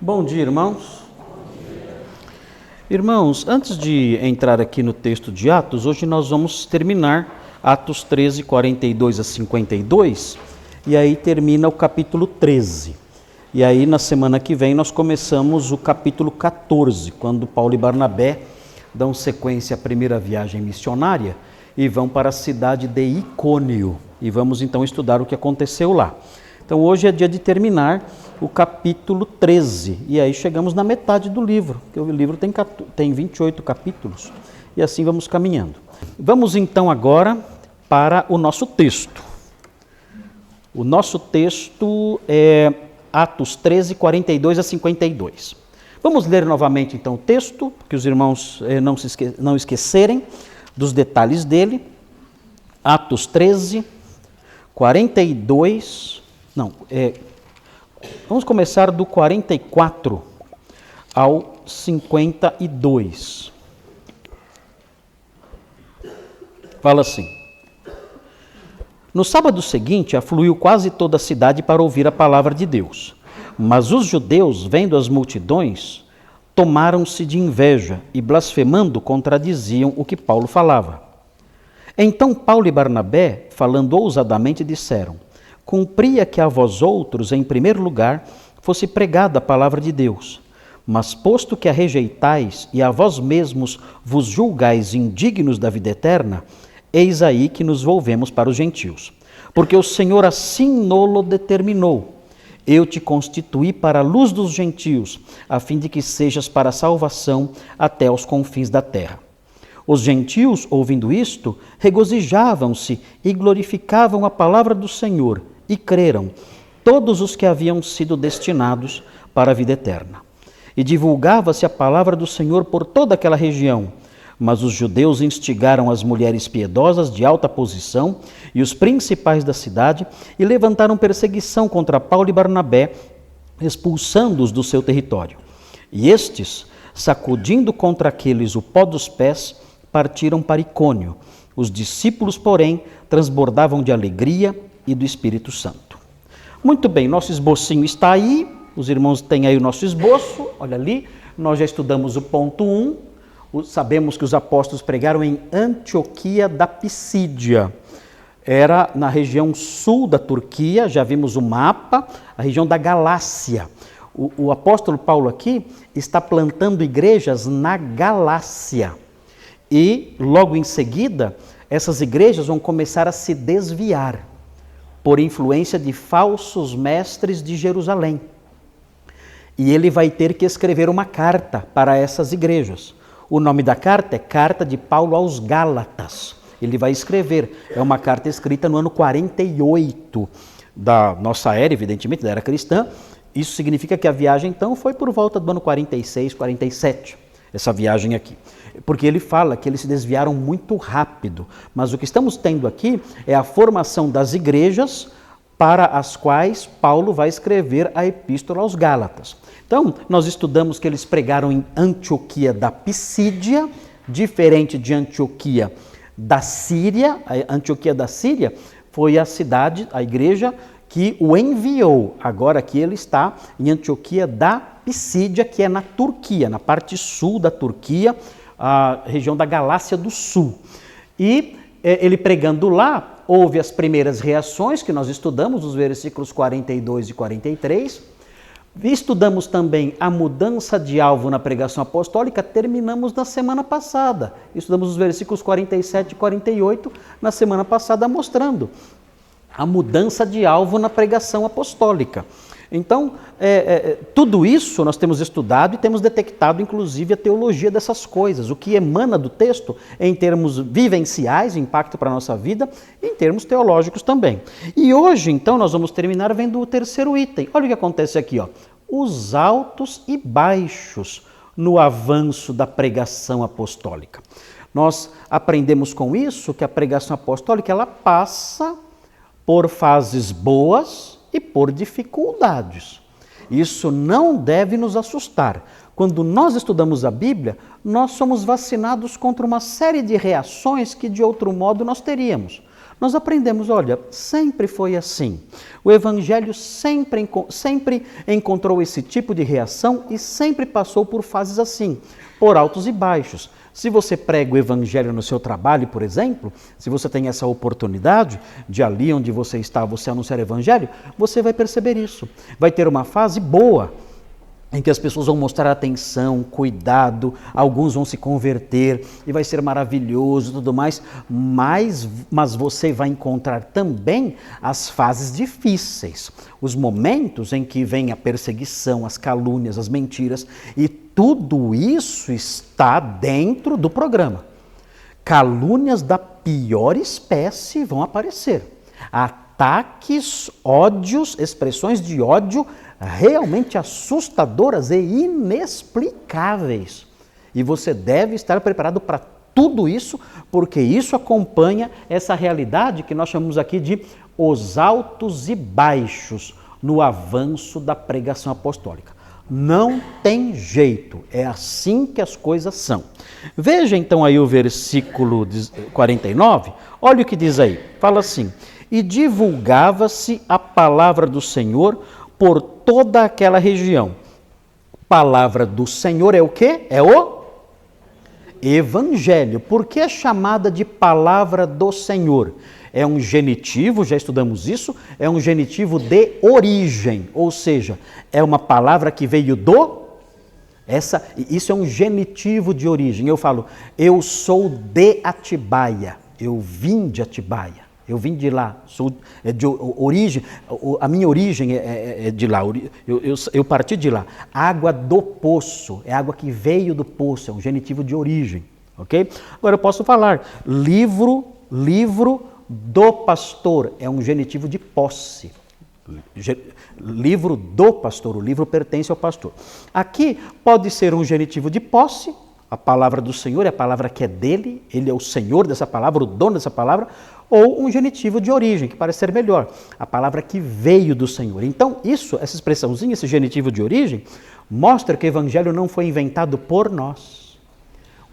Bom dia, irmãos. Irmãos, antes de entrar aqui no texto de Atos, hoje nós vamos terminar Atos 13, 42 a 52, e aí termina o capítulo 13. E aí na semana que vem nós começamos o capítulo 14, quando Paulo e Barnabé dão sequência à primeira viagem missionária e vão para a cidade de Icônio. E vamos então estudar o que aconteceu lá. Então hoje é dia de terminar o capítulo 13, e aí chegamos na metade do livro, porque o livro tem 28 capítulos, e assim vamos caminhando. Vamos então agora para o nosso texto. O nosso texto é Atos 13, 42 a 52. Vamos ler novamente então o texto, que os irmãos não esquecerem dos detalhes dele. Atos 13, 42... Vamos começar do 44 ao 52. Fala assim: No sábado seguinte, afluiu quase toda a cidade para ouvir a palavra de Deus. Mas os judeus, vendo as multidões, tomaram-se de inveja e, blasfemando, contradiziam o que Paulo falava. Então Paulo e Barnabé, falando ousadamente, disseram: Cumpria que a vós outros, em primeiro lugar, fosse pregada a palavra de Deus. Mas posto que a rejeitais e a vós mesmos vos julgais indignos da vida eterna, eis aí que nos volvemos para os gentios. Porque o Senhor assim nolo determinou. Eu te constituí para a luz dos gentios, a fim de que sejas para a salvação até aos confins da terra. Os gentios, ouvindo isto, regozijavam-se e glorificavam a palavra do Senhor, e creram todos os que haviam sido destinados para a vida eterna. E divulgava-se a palavra do Senhor por toda aquela região. Mas os judeus instigaram as mulheres piedosas de alta posição e os principais da cidade e levantaram perseguição contra Paulo e Barnabé, expulsando-os do seu território. E estes, sacudindo contra aqueles o pó dos pés, partiram para Icônio. Os discípulos, porém, transbordavam de alegria e do Espírito Santo. Muito bem, nosso esbocinho está aí, os irmãos têm aí o nosso esboço, olha ali, nós já estudamos o ponto 1, sabemos que os apóstolos pregaram em Antioquia da Pisídia, era na região sul da Turquia, já vimos o mapa, a região da Galácia. O apóstolo Paulo aqui está plantando igrejas na Galácia. E, logo em seguida, essas igrejas vão começar a se desviar por influência de falsos mestres de Jerusalém. E ele vai ter que escrever uma carta para essas igrejas. O nome da carta é Carta de Paulo aos Gálatas. Ele vai escrever, é uma carta escrita no ano 48 da nossa era, evidentemente, da era cristã. Isso significa que a viagem, então, foi por volta do ano 46, 47, essa viagem aqui. Porque ele fala que eles se desviaram muito rápido. Mas o que estamos tendo aqui é a formação das igrejas para as quais Paulo vai escrever a Epístola aos Gálatas. Então, nós estudamos que eles pregaram em Antioquia da Pisídia, diferente de Antioquia da Síria. A Antioquia da Síria foi a cidade, a igreja, que o enviou. Agora aqui ele está em Antioquia da Pisídia, que é na Turquia, na parte sul da Turquia, a região da Galácia do Sul. E ele pregando lá, houve as primeiras reações que nós estudamos, os versículos 42 e 43. Estudamos também a mudança de alvo na pregação apostólica, terminamos na semana passada. Estudamos os versículos 47 e 48 na semana passada, mostrando a mudança de alvo na pregação apostólica. Então, tudo isso nós temos estudado e temos detectado, inclusive, a teologia dessas coisas, o que emana do texto em termos vivenciais, impacto para a nossa vida, e em termos teológicos também. E hoje, então, nós vamos terminar vendo o terceiro item. Olha o que acontece aqui, ó. Os altos e baixos no avanço da pregação apostólica. Nós aprendemos com isso que a pregação apostólica, ela passa por fases boas e por dificuldades. Isso não deve nos assustar. Quando nós estudamos a Bíblia, nós somos vacinados contra uma série de reações que de outro modo nós teríamos. nós aprendemos, olha, sempre foi assim. O Evangelho sempre encontrou esse tipo de reação e sempre passou por fases assim, por altos e baixos. Se você prega o Evangelho no seu trabalho, por exemplo, se você tem essa oportunidade de ali onde você está, você anunciar o Evangelho, você vai perceber isso. Vai ter uma fase boa, em que as pessoas vão mostrar atenção, cuidado, alguns vão se converter e vai ser maravilhoso e tudo mais, mas você vai encontrar também as fases difíceis, os momentos em que vem a perseguição, as calúnias, as mentiras, e tudo isso está dentro do programa. Calúnias da pior espécie vão aparecer, ataques, ódios, expressões de ódio realmente assustadoras e inexplicáveis. E você deve estar preparado para tudo isso, porque isso acompanha essa realidade que nós chamamos aqui de os altos e baixos no avanço da pregação apostólica. Não tem jeito, é assim que as coisas são. Veja então aí o versículo 49, olha o que diz aí, fala assim: e divulgava-se a palavra do Senhor por toda aquela região. Palavra do Senhor é o quê? É o Evangelho. Por que é chamada de palavra do Senhor? É um genitivo, já estudamos isso, é um genitivo de origem, ou seja, é uma palavra que veio isso é um genitivo de origem. Eu falo, eu sou de Atibaia, eu vim de Atibaia. Eu vim de lá, sou de origem, a minha origem é de lá, eu parti de lá. Água do poço, é água que veio do poço, é um genitivo de origem, ok? Agora eu posso falar, livro do pastor, é um genitivo de posse. Livro do pastor, o livro pertence ao pastor. Aqui pode ser um genitivo de posse, a palavra do Senhor é a palavra que é dele, ele é o Senhor dessa palavra, o dono dessa palavra, ou um genitivo de origem, que parece ser melhor, a palavra que veio do Senhor. Então, essa expressãozinha, esse genitivo de origem, mostra que o Evangelho não foi inventado por nós.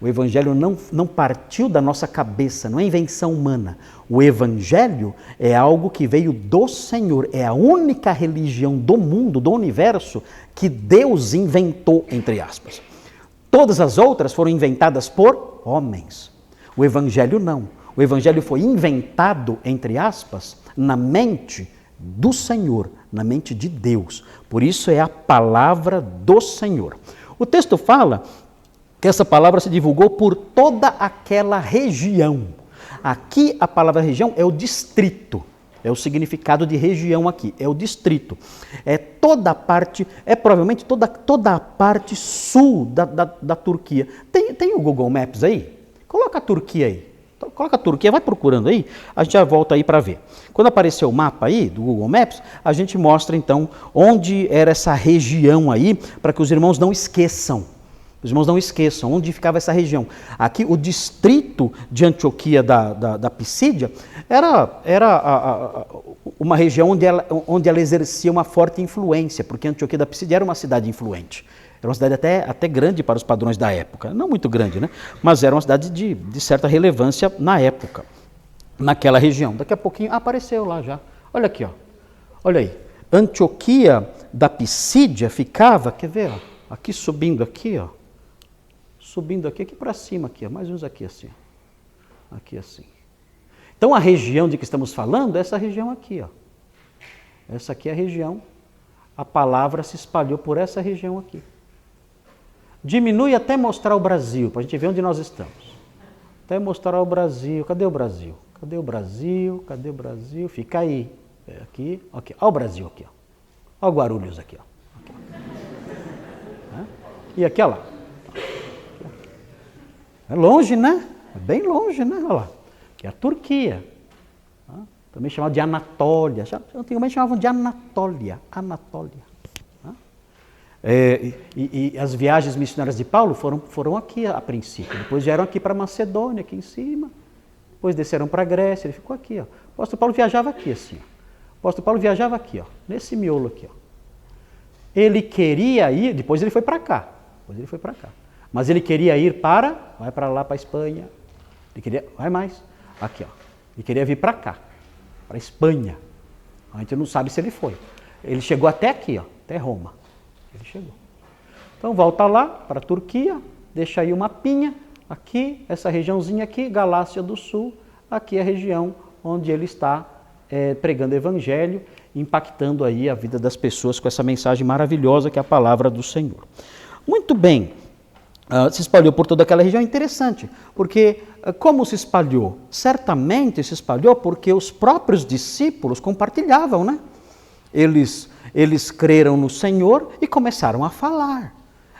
O Evangelho não partiu da nossa cabeça, não é invenção humana. O Evangelho é algo que veio do Senhor, é a única religião do mundo, do universo, que Deus inventou, entre aspas. Todas as outras foram inventadas por homens. O Evangelho não. O Evangelho foi inventado, entre aspas, na mente do Senhor, na mente de Deus. Por isso é a palavra do Senhor. O texto fala que essa palavra se divulgou por toda aquela região. Aqui a palavra região é o distrito, é o significado de região aqui, é o distrito. É toda a parte, é provavelmente toda a parte sul da Turquia. Tem o Google Maps aí? Coloca a Turquia aí. Coloca a Turquia, vai procurando aí, a gente já volta aí para ver. Quando aparecer o mapa aí do Google Maps, a gente mostra então onde era essa região aí, para que os irmãos não esqueçam. Os irmãos não esqueçam onde ficava essa região. Aqui o distrito de Antioquia da Pisídia era uma região onde ela exercia uma forte influência, porque Antioquia da Pisídia era uma cidade influente. Era uma cidade até grande para os padrões da época. Não muito grande, né? Mas era uma cidade de certa relevância na época, naquela região. Daqui a pouquinho apareceu lá já. Olha aqui, ó. Olha aí. Antioquia da Pisídia ficava, quer ver? Ó, aqui subindo aqui, ó. Subindo aqui para cima, aqui, ó. Mais ou menos aqui assim. Aqui assim. Então a região de que estamos falando é essa região aqui, ó. Essa aqui é a região. A palavra se espalhou por essa região aqui. Diminui até mostrar o Brasil, para a gente ver onde nós estamos. Até mostrar o Brasil. Cadê o Brasil? Cadê o Brasil? Cadê o Brasil? Fica aí. Aqui, aqui. Olha o Brasil aqui, ó. Olha o Guarulhos aqui, ó. Aqui, ó. E aqui, olha lá. É longe, né? É bem longe, né? Olha lá. Aqui é a Turquia. Também chamado de Anatólia. Antigamente chamavam de Anatólia. Anatólia. E as viagens missionárias de Paulo foram aqui a princípio. Depois vieram aqui para Macedônia, aqui em cima. Depois desceram para a Grécia. Ele ficou aqui, ó. O apóstolo Paulo viajava aqui, assim. O apóstolo Paulo viajava aqui, ó. Nesse miolo aqui, ó. Ele queria ir, depois ele foi para cá. Mas ele queria ir vai para lá, para a Espanha. Ele queria, vai mais. Aqui, ó. e queria vir para cá, para a Espanha. A gente não sabe se ele foi. Ele chegou até aqui, ó, até Roma. Ele chegou. Então volta lá para a Turquia, deixa aí o mapinha, aqui, essa regiãozinha aqui, Galácia do Sul, aqui é a região onde ele está pregando o evangelho, impactando aí a vida das pessoas com essa mensagem maravilhosa que é a palavra do Senhor. Muito bem, se espalhou por toda aquela região, interessante, porque como se espalhou? Certamente se espalhou porque os próprios discípulos compartilhavam, né? Eles creram no Senhor e começaram a falar.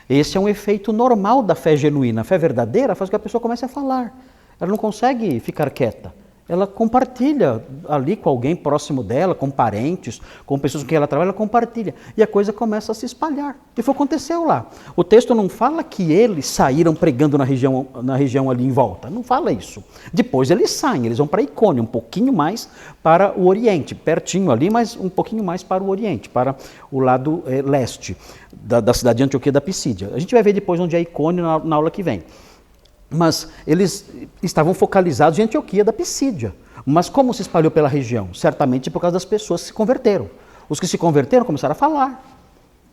Esse é um efeito normal da fé genuína. A fé verdadeira faz com que a pessoa comece a falar. Ela não consegue ficar quieta. Ela compartilha ali com alguém próximo dela, com parentes, com pessoas com quem ela trabalha, ela compartilha. E a coisa começa a se espalhar. E foi o que aconteceu lá. O texto não fala que eles saíram pregando na região ali em volta. Não fala isso. Depois eles saem, eles vão para Icônio, um pouquinho mais para o Oriente. Pertinho ali, mas um pouquinho mais para o Oriente, para o lado leste da cidade de Antioquia da Pisídia. A gente vai ver depois onde é Icônio na aula que vem. Mas eles estavam focalizados em Antioquia da Pisídia. Mas como se espalhou pela região? Certamente por causa das pessoas que se converteram. Os que se converteram começaram a falar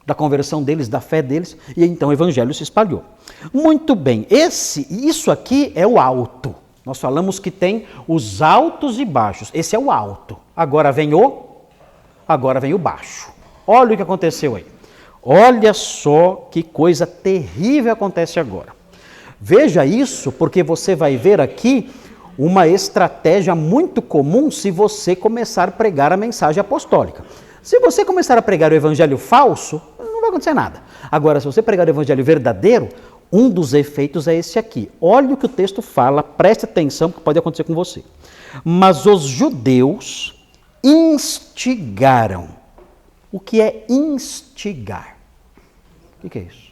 da conversão deles, da fé deles, e então o evangelho se espalhou. Muito bem, isso aqui é o alto. Nós falamos que tem os altos e baixos. Esse é o alto. Agora vem o baixo. Olha o que aconteceu aí. Olha só que coisa terrível acontece agora. Veja isso, porque você vai ver aqui uma estratégia muito comum se você começar a pregar a mensagem apostólica. Se você começar a pregar o evangelho falso, não vai acontecer nada. Agora, se você pregar o evangelho verdadeiro, um dos efeitos é esse aqui. Olha o que o texto fala, preste atenção, que pode acontecer com você. Mas os judeus instigaram. O que é instigar? O que é isso?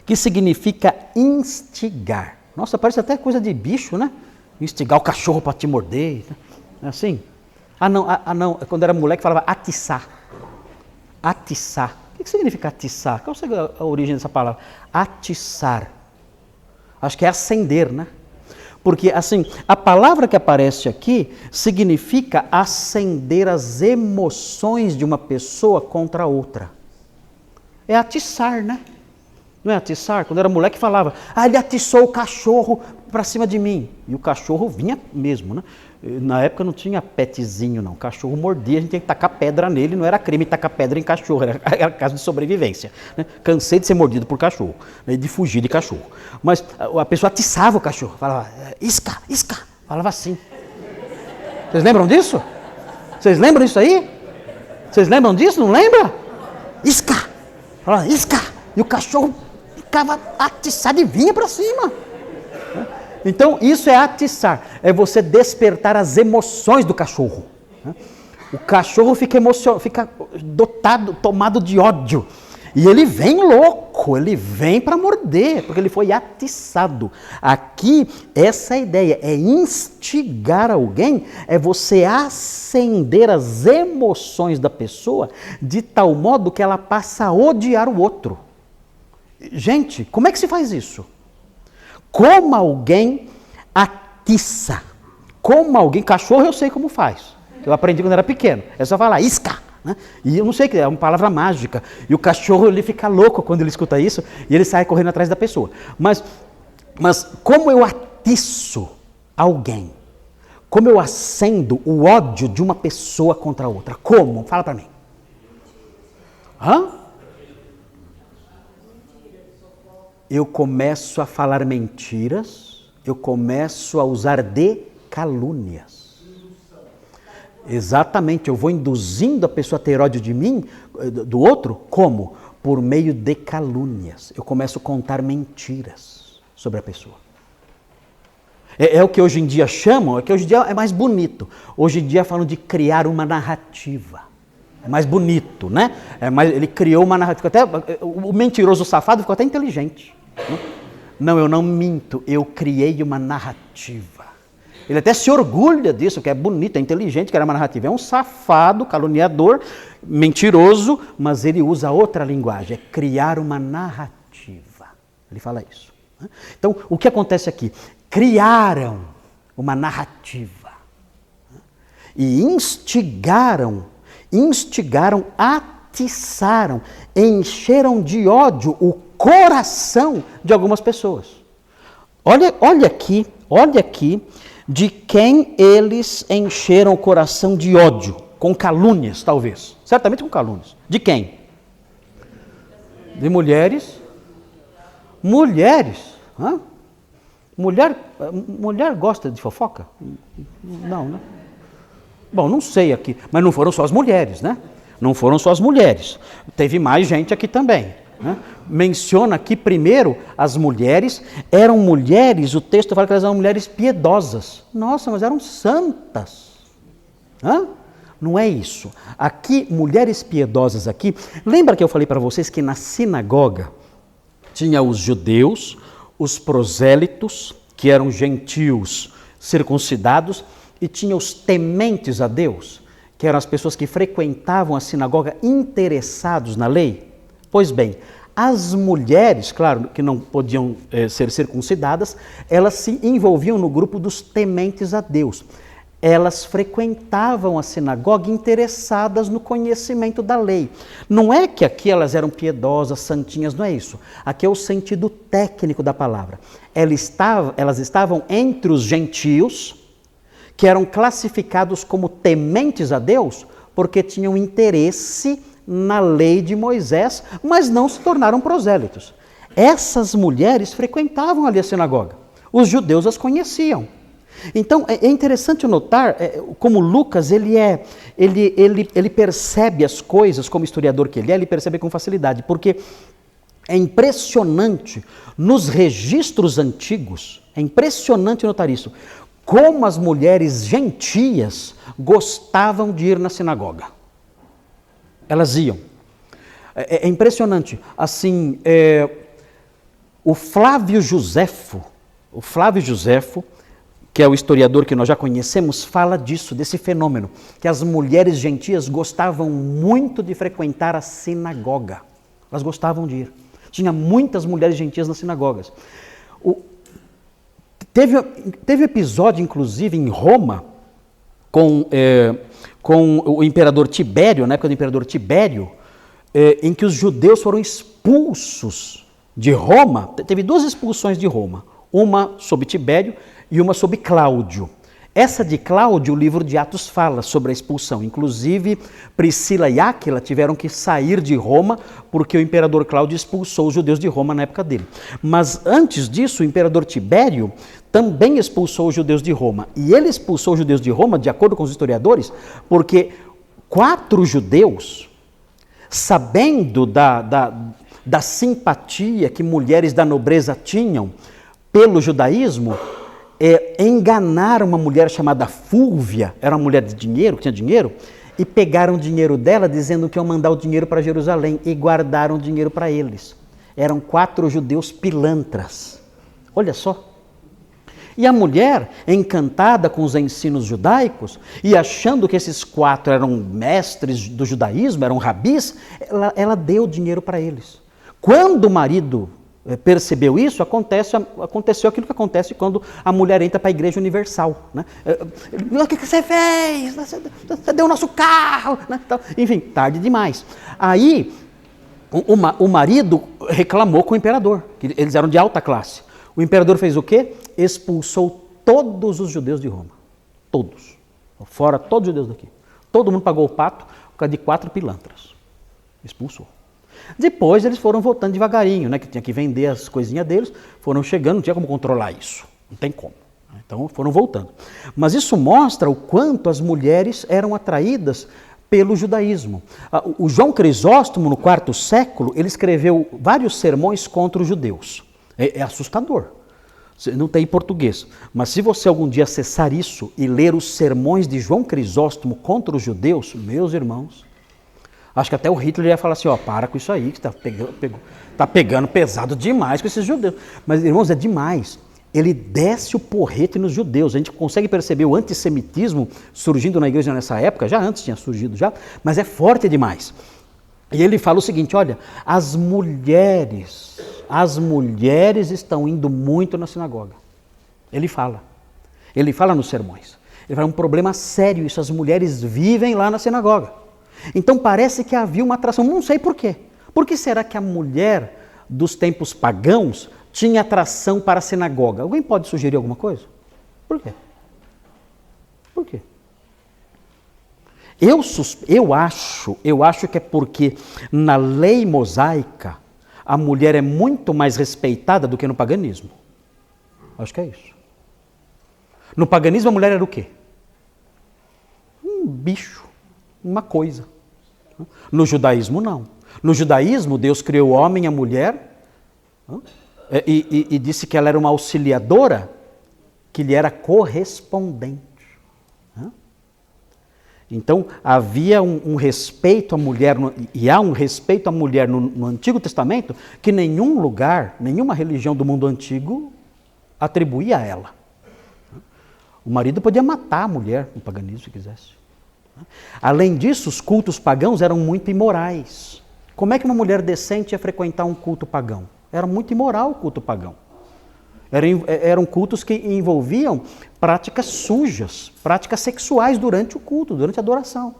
Que significa instigar. Nossa, parece até coisa de bicho, né? Instigar o cachorro para te morder. É assim? Não. Quando era moleque falava atiçar. Atiçar. O que significa atiçar? Qual é a origem dessa palavra? Atiçar. Acho que é acender, né? Porque, assim, a palavra que aparece aqui significa acender as emoções de uma pessoa contra outra. É atiçar, né? Não é atiçar? Quando era moleque falava, ele atiçou o cachorro para cima de mim. E o cachorro vinha mesmo, né? Na época não tinha petzinho, não. O cachorro mordia, a gente tinha que tacar pedra nele. Não era crime tacar pedra em cachorro, era caso de sobrevivência. Né? Cansei de ser mordido por cachorro, né? De fugir de cachorro. Mas a pessoa atiçava o cachorro, falava, isca, isca. Falava assim. Vocês lembram disso? Vocês lembram disso aí? Vocês lembram disso? Não lembra? Isca. Falava, isca. E o cachorro ficava atiçado e vinha para cima. Então, isso é atiçar. É você despertar as emoções do cachorro. O cachorro fica dotado, tomado de ódio. E ele vem louco, ele vem para morder, porque ele foi atiçado. Aqui, essa ideia é instigar alguém, é você acender as emoções da pessoa de tal modo que ela passa a odiar o outro. Gente, como é que se faz isso? Como alguém atiça? Como alguém... Cachorro eu sei como faz. Eu aprendi quando era pequeno. É só falar, isca. Né? E eu não sei, é uma palavra mágica. E o cachorro, ele fica louco quando ele escuta isso e ele sai correndo atrás da pessoa. Mas como eu atiço alguém? Como eu acendo o ódio de uma pessoa contra a outra? Como? Fala para mim. Eu começo a falar mentiras, eu começo a usar de calúnias. Exatamente, eu vou induzindo a pessoa a ter ódio de mim, do outro, como? Por meio de calúnias. Eu começo a contar mentiras sobre a pessoa. É o que hoje em dia chamam, é que hoje em dia é mais bonito. Hoje em dia falam de criar uma narrativa. É mais bonito, né? Ele criou uma narrativa. Até o mentiroso safado ficou até inteligente. Não, eu não minto, eu criei uma narrativa. Ele até se orgulha disso, que é bonito, é inteligente, que era uma narrativa. É um safado, caluniador, mentiroso, mas ele usa outra linguagem, é criar uma narrativa. Ele fala isso. Então, o que acontece aqui? Criaram uma narrativa. e instigaram, atiçaram, encheram de ódio o coração de algumas pessoas. Olha aqui de quem eles encheram o coração de ódio, com calúnias talvez, certamente com calúnias. De quem? De mulheres. Mulheres? Hã? Mulher gosta de fofoca? Não, né? Bom, não sei aqui, mas não foram só as mulheres, né? Não foram só as mulheres. Teve mais gente aqui também, né? Menciona aqui primeiro as mulheres. Eram mulheres, o texto fala que elas eram mulheres piedosas. Nossa, mas eram santas. Hã? Não é isso. Aqui, mulheres piedosas aqui. Lembra que eu falei para vocês que na sinagoga tinha os judeus, os prosélitos, que eram gentios circuncidados, e tinha os tementes a Deus, que eram as pessoas que frequentavam a sinagoga interessados na lei? Pois bem, as mulheres, claro, que não podiam ser circuncidadas, elas se envolviam no grupo dos tementes a Deus. Elas frequentavam a sinagoga interessadas no conhecimento da lei. Não é que aqui elas eram piedosas, santinhas, não é isso. Aqui é o sentido técnico da palavra. Elas estavam entre os gentios, que eram classificados como tementes a Deus, porque tinham interesse na lei de Moisés, mas não se tornaram prosélitos. Essas mulheres frequentavam ali a sinagoga. Os judeus as conheciam. Então, é interessante notar como Lucas, ele percebe as coisas, como historiador que ele percebe com facilidade, porque é impressionante, nos registros antigos, é impressionante notar isso, como as mulheres gentias gostavam de ir na sinagoga. Elas iam. É impressionante. Assim, o Flávio Josefo, que é o historiador que nós já conhecemos, fala disso, desse fenômeno, que as mulheres gentias gostavam muito de frequentar a sinagoga. Elas gostavam de ir. Tinha muitas mulheres gentias nas sinagogas. Teve episódio, inclusive, em Roma, com o imperador Tibério, na época do imperador Tibério, em que os judeus foram expulsos de Roma. Teve 2 expulsões de Roma, uma sob Tibério e uma sob Cláudio. Essa de Cláudio, o livro de Atos fala sobre a expulsão. Inclusive, Priscila e Áquila tiveram que sair de Roma porque o imperador Cláudio expulsou os judeus de Roma na época dele. Mas antes disso, o imperador Tibério também expulsou os judeus de Roma. E ele expulsou os judeus de Roma, de acordo com os historiadores, porque 4 judeus, sabendo da simpatia que mulheres da nobreza tinham pelo judaísmo, enganaram uma mulher chamada Fúlvia, era uma mulher de dinheiro, que tinha dinheiro, e pegaram o dinheiro dela dizendo que iam mandar o dinheiro para Jerusalém e guardaram o dinheiro para eles. Eram 4 judeus pilantras. Olha só. E a mulher, encantada com os ensinos judaicos e achando que esses 4 eram mestres do judaísmo, eram rabis, ela deu dinheiro para eles. Quando o marido percebeu isso, aconteceu aquilo que acontece quando a mulher entra para a Igreja Universal. Né? O que você fez? Você deu o nosso carro? Né? Enfim, tarde demais. Aí, o marido reclamou com o imperador, que eles eram de alta classe. O imperador fez o quê? Expulsou todos os judeus de Roma. Todos. Fora todos os judeus daqui. Todo mundo pagou o pato por causa de 4 pilantras. Expulsou. Depois eles foram voltando devagarinho, né, que tinha que vender as coisinhas deles, foram chegando, não tinha como controlar isso, não tem como. Então foram voltando. Mas isso mostra o quanto as mulheres eram atraídas pelo judaísmo. O João Crisóstomo, no 4º século, ele escreveu vários sermões contra os judeus. É assustador. Não tem em português. Mas se você algum dia acessar isso e ler os sermões de João Crisóstomo contra os judeus, meus irmãos, acho que até o Hitler ia falar assim, para com isso aí, que tá pegando pesado demais com esses judeus. Mas, irmãos, é demais. Ele desce o porrete nos judeus. A gente consegue perceber o antissemitismo surgindo na igreja nessa época, já antes tinha surgido já, mas é forte demais. E ele fala o seguinte, olha, as mulheres estão indo muito na sinagoga. Ele fala nos sermões. Ele um problema sério isso, as mulheres vivem lá na sinagoga. Então parece que havia uma atração, não sei por quê. Por que será que a mulher dos tempos pagãos tinha atração para a sinagoga? Alguém pode sugerir alguma coisa? Por quê? Por quê? Eu acho que é porque na lei mosaica a mulher é muito mais respeitada do que no paganismo. Acho que é isso. No paganismo a mulher era o quê? Um bicho, uma coisa. No judaísmo não. No judaísmo Deus criou o homem e a mulher e disse que ela era uma auxiliadora que lhe era correspondente. Então, havia um respeito à mulher, e há um respeito à mulher no Antigo Testamento, que nenhum lugar, nenhuma religião do mundo antigo atribuía a ela. O marido podia matar a mulher no paganismo, se quisesse. Além disso, os cultos pagãos eram muito imorais. Como é que uma mulher decente ia frequentar um culto pagão? Era muito imoral o culto pagão. Eram cultos que envolviam práticas sujas, práticas sexuais durante o culto, durante a adoração.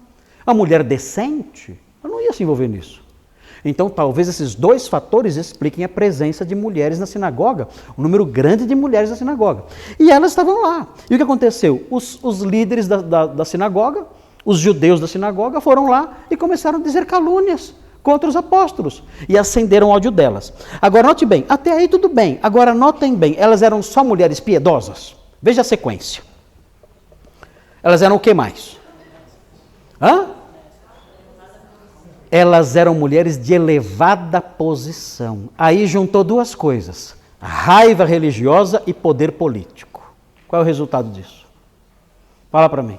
A mulher decente, ela não ia se envolver nisso. Então, talvez esses dois fatores expliquem a presença de mulheres na sinagoga, um número grande de mulheres na sinagoga. E elas estavam lá. E o que aconteceu? Os líderes da sinagoga, os judeus da sinagoga, foram lá e começaram a dizer calúnias contra os apóstolos, e acenderam o ódio delas. Agora, note bem, até aí tudo bem. Agora, notem bem, elas eram só mulheres piedosas? Veja a sequência. Elas eram o que mais? Elas eram mulheres de elevada posição. Aí juntou duas coisas, raiva religiosa e poder político. Qual é o resultado disso? Fala para mim.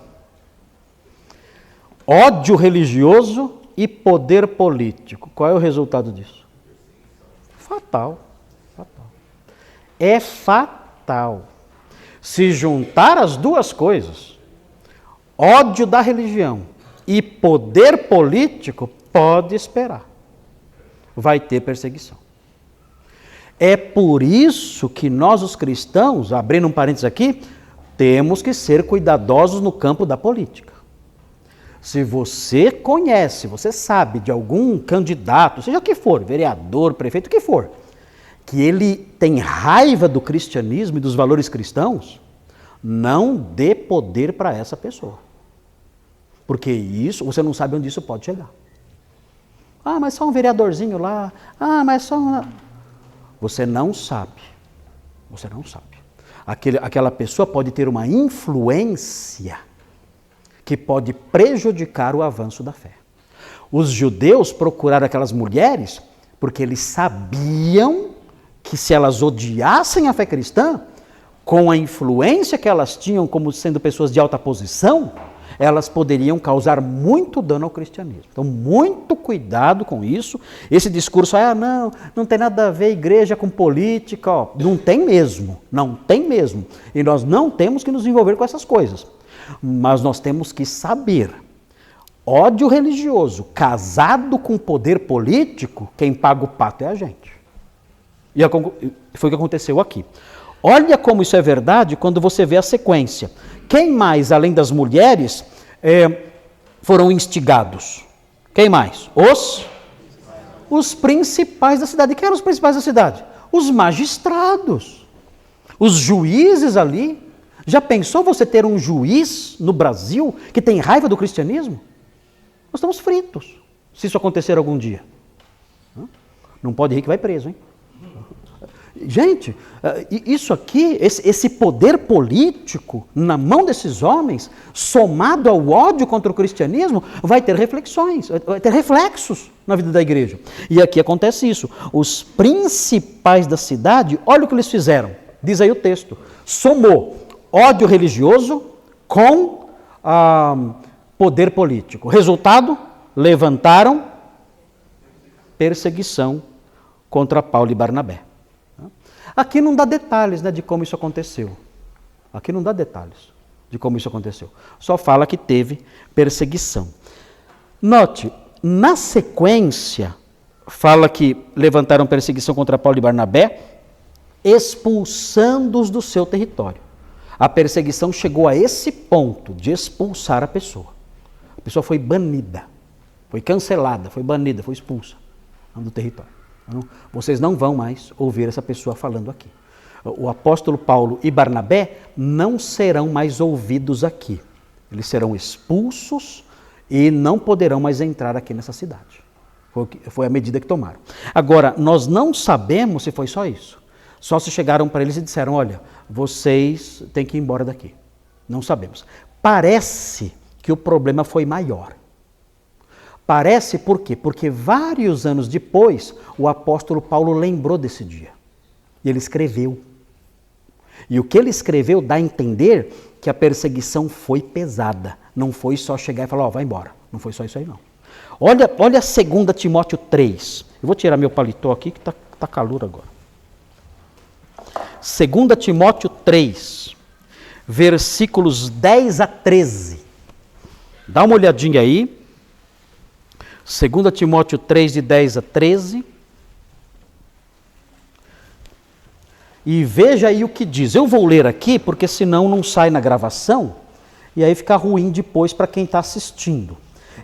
Ódio religioso e poder político. Qual é o resultado disso? Fatal. É fatal. Se juntar as duas coisas, ódio da religião e poder político, pode esperar. Vai ter perseguição. É por isso que nós, os cristãos, abrindo um parênteses aqui, temos que ser cuidadosos no campo da política. Se você conhece, você sabe de algum candidato, seja o que for, vereador, prefeito, o que for, que ele tem raiva do cristianismo e dos valores cristãos, não dê poder para essa pessoa. Porque isso, você não sabe onde isso pode chegar. Mas só um vereadorzinho lá. Mas só um... Você não sabe. Você não sabe. Aquela pessoa pode ter uma influência que pode prejudicar o avanço da fé. Os judeus procuraram aquelas mulheres porque eles sabiam que se elas odiassem a fé cristã, com a influência que elas tinham como sendo pessoas de alta posição, elas poderiam causar muito dano ao cristianismo. Então, muito cuidado com isso. Esse discurso, não tem nada a ver igreja com política, não tem mesmo, não tem mesmo. E nós não temos que nos envolver com essas coisas. Mas nós temos que saber, ódio religioso casado com poder político, quem paga o pato é a gente. E foi o que aconteceu aqui. Olha como isso é verdade quando você vê a sequência. Quem mais, além das mulheres, foram instigados? Quem mais? Os principais da cidade. Quem eram os principais da cidade? Os magistrados, os juízes ali. Já pensou você ter um juiz no Brasil que tem raiva do cristianismo? Nós estamos fritos, se isso acontecer algum dia. Não pode rir que vai preso, hein? Gente, isso aqui, esse poder político na mão desses homens, somado ao ódio contra o cristianismo, vai ter reflexões, vai ter reflexos na vida da igreja. E aqui acontece isso. Os principais da cidade, olha o que eles fizeram. Diz aí o texto. Somou ódio religioso com poder político. Resultado, levantaram perseguição contra Paulo e Barnabé. Aqui não dá detalhes, de como isso aconteceu. Aqui não dá detalhes de como isso aconteceu. Só fala que teve perseguição. Note, na sequência, fala que levantaram perseguição contra Paulo e Barnabé, expulsando-os do seu território. A perseguição chegou a esse ponto de expulsar a pessoa. A pessoa foi banida, foi cancelada, foi banida, foi expulsa do território. Vocês não vão mais ouvir essa pessoa falando aqui. O apóstolo Paulo e Barnabé não serão mais ouvidos aqui. Eles serão expulsos e não poderão mais entrar aqui nessa cidade. Foi a medida que tomaram. Agora, nós não sabemos se foi só isso. Só se chegaram para eles e disseram, olha, vocês têm que ir embora daqui. Não sabemos. Parece que o problema foi maior. Parece por quê? Porque vários anos depois, o apóstolo Paulo lembrou desse dia. E ele escreveu. E o que ele escreveu dá a entender que a perseguição foi pesada. Não foi só chegar e falar, vai embora. Não foi só isso aí, não. Olha 2 Timóteo 3. Eu vou tirar meu paletó aqui que tá calor agora. 2 Timóteo 3, versículos 10 a 13. Dá uma olhadinha aí. 2 Timóteo 3, de 10 a 13. E veja aí o que diz. Eu vou ler aqui, porque senão não sai na gravação, e aí fica ruim depois para quem está assistindo.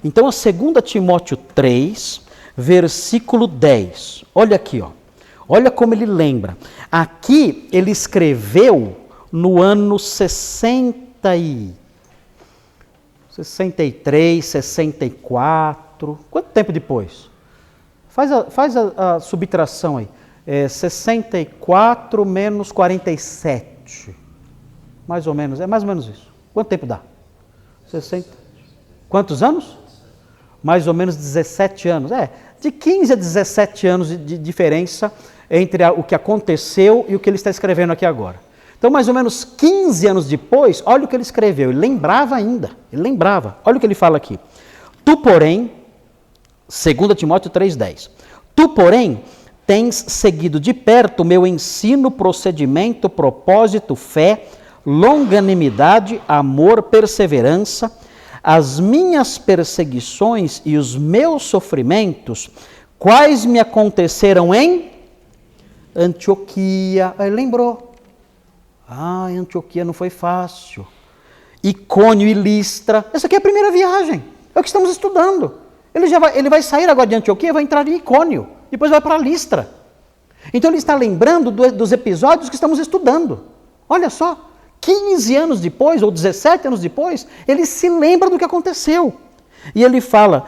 Então, a 2 Timóteo 3, versículo 10. Olha aqui, ó. Olha como ele lembra. Aqui ele escreveu no ano 63, 64. Quanto tempo depois? Faz a subtração aí. 64 menos 47. Mais ou menos. É mais ou menos isso. Quanto tempo dá? 60. Quantos anos? Mais ou menos 17 anos. De 15 a 17 anos de diferença entre o que aconteceu e o que ele está escrevendo aqui agora. Então, mais ou menos 15 anos depois, olha o que ele escreveu. Ele lembrava ainda. Ele lembrava. Olha o que ele fala aqui. Tu, porém, 2 Timóteo 3,10. Tu, porém, tens seguido de perto o meu ensino, procedimento, propósito, fé, longanimidade, amor, perseverança, as minhas perseguições e os meus sofrimentos, quais me aconteceram em Antioquia. Ele lembrou. Em Antioquia não foi fácil. Icônio e Listra. Essa aqui é a primeira viagem. É o que estamos estudando. Ele vai sair agora de Antioquia, vai entrar em Icônio. Depois vai para Listra. Então ele está lembrando dos episódios que estamos estudando. Olha só. 15 anos depois, ou 17 anos depois, ele se lembra do que aconteceu. E ele fala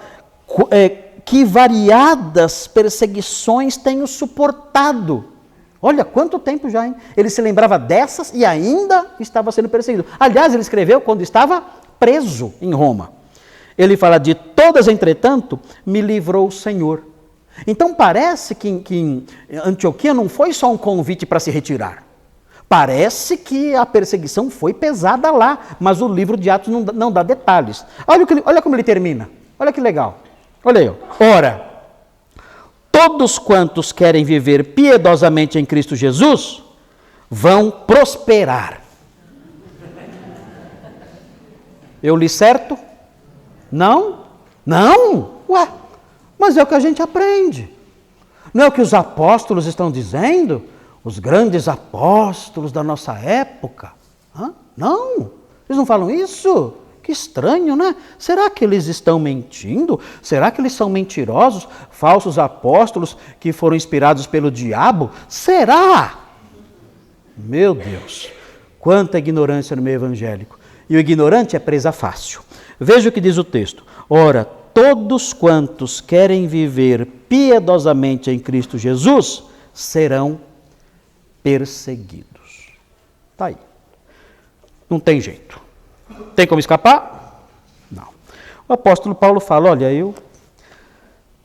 que variadas perseguições tenho suportado. Olha, quanto tempo já, hein? Ele se lembrava dessas e ainda estava sendo perseguido. Aliás, ele escreveu quando estava preso em Roma. Ele fala, de todas, entretanto, me livrou o Senhor. Então parece que em Antioquia não foi só um convite para se retirar. Parece que a perseguição foi pesada lá, mas o livro de Atos não dá detalhes. Olha como ele termina. Olha que legal. Olha aí. Ora, todos quantos querem viver piedosamente em Cristo Jesus vão prosperar. Eu li certo? Não? Não? Ué, mas é o que a gente aprende. Não é o que os apóstolos estão dizendo? Os grandes apóstolos da nossa época. Não, eles não falam isso. Que estranho, né? Será que eles estão mentindo? Será que eles são mentirosos? Falsos apóstolos que foram inspirados pelo diabo? Será? Meu Deus, quanta ignorância no meio evangélico. E o ignorante é presa fácil. Veja o que diz o texto. Ora, todos quantos querem viver piedosamente em Cristo Jesus serão perseguidos. Está aí. Não tem jeito. Tem como escapar? Não. O apóstolo Paulo fala, olha, eu,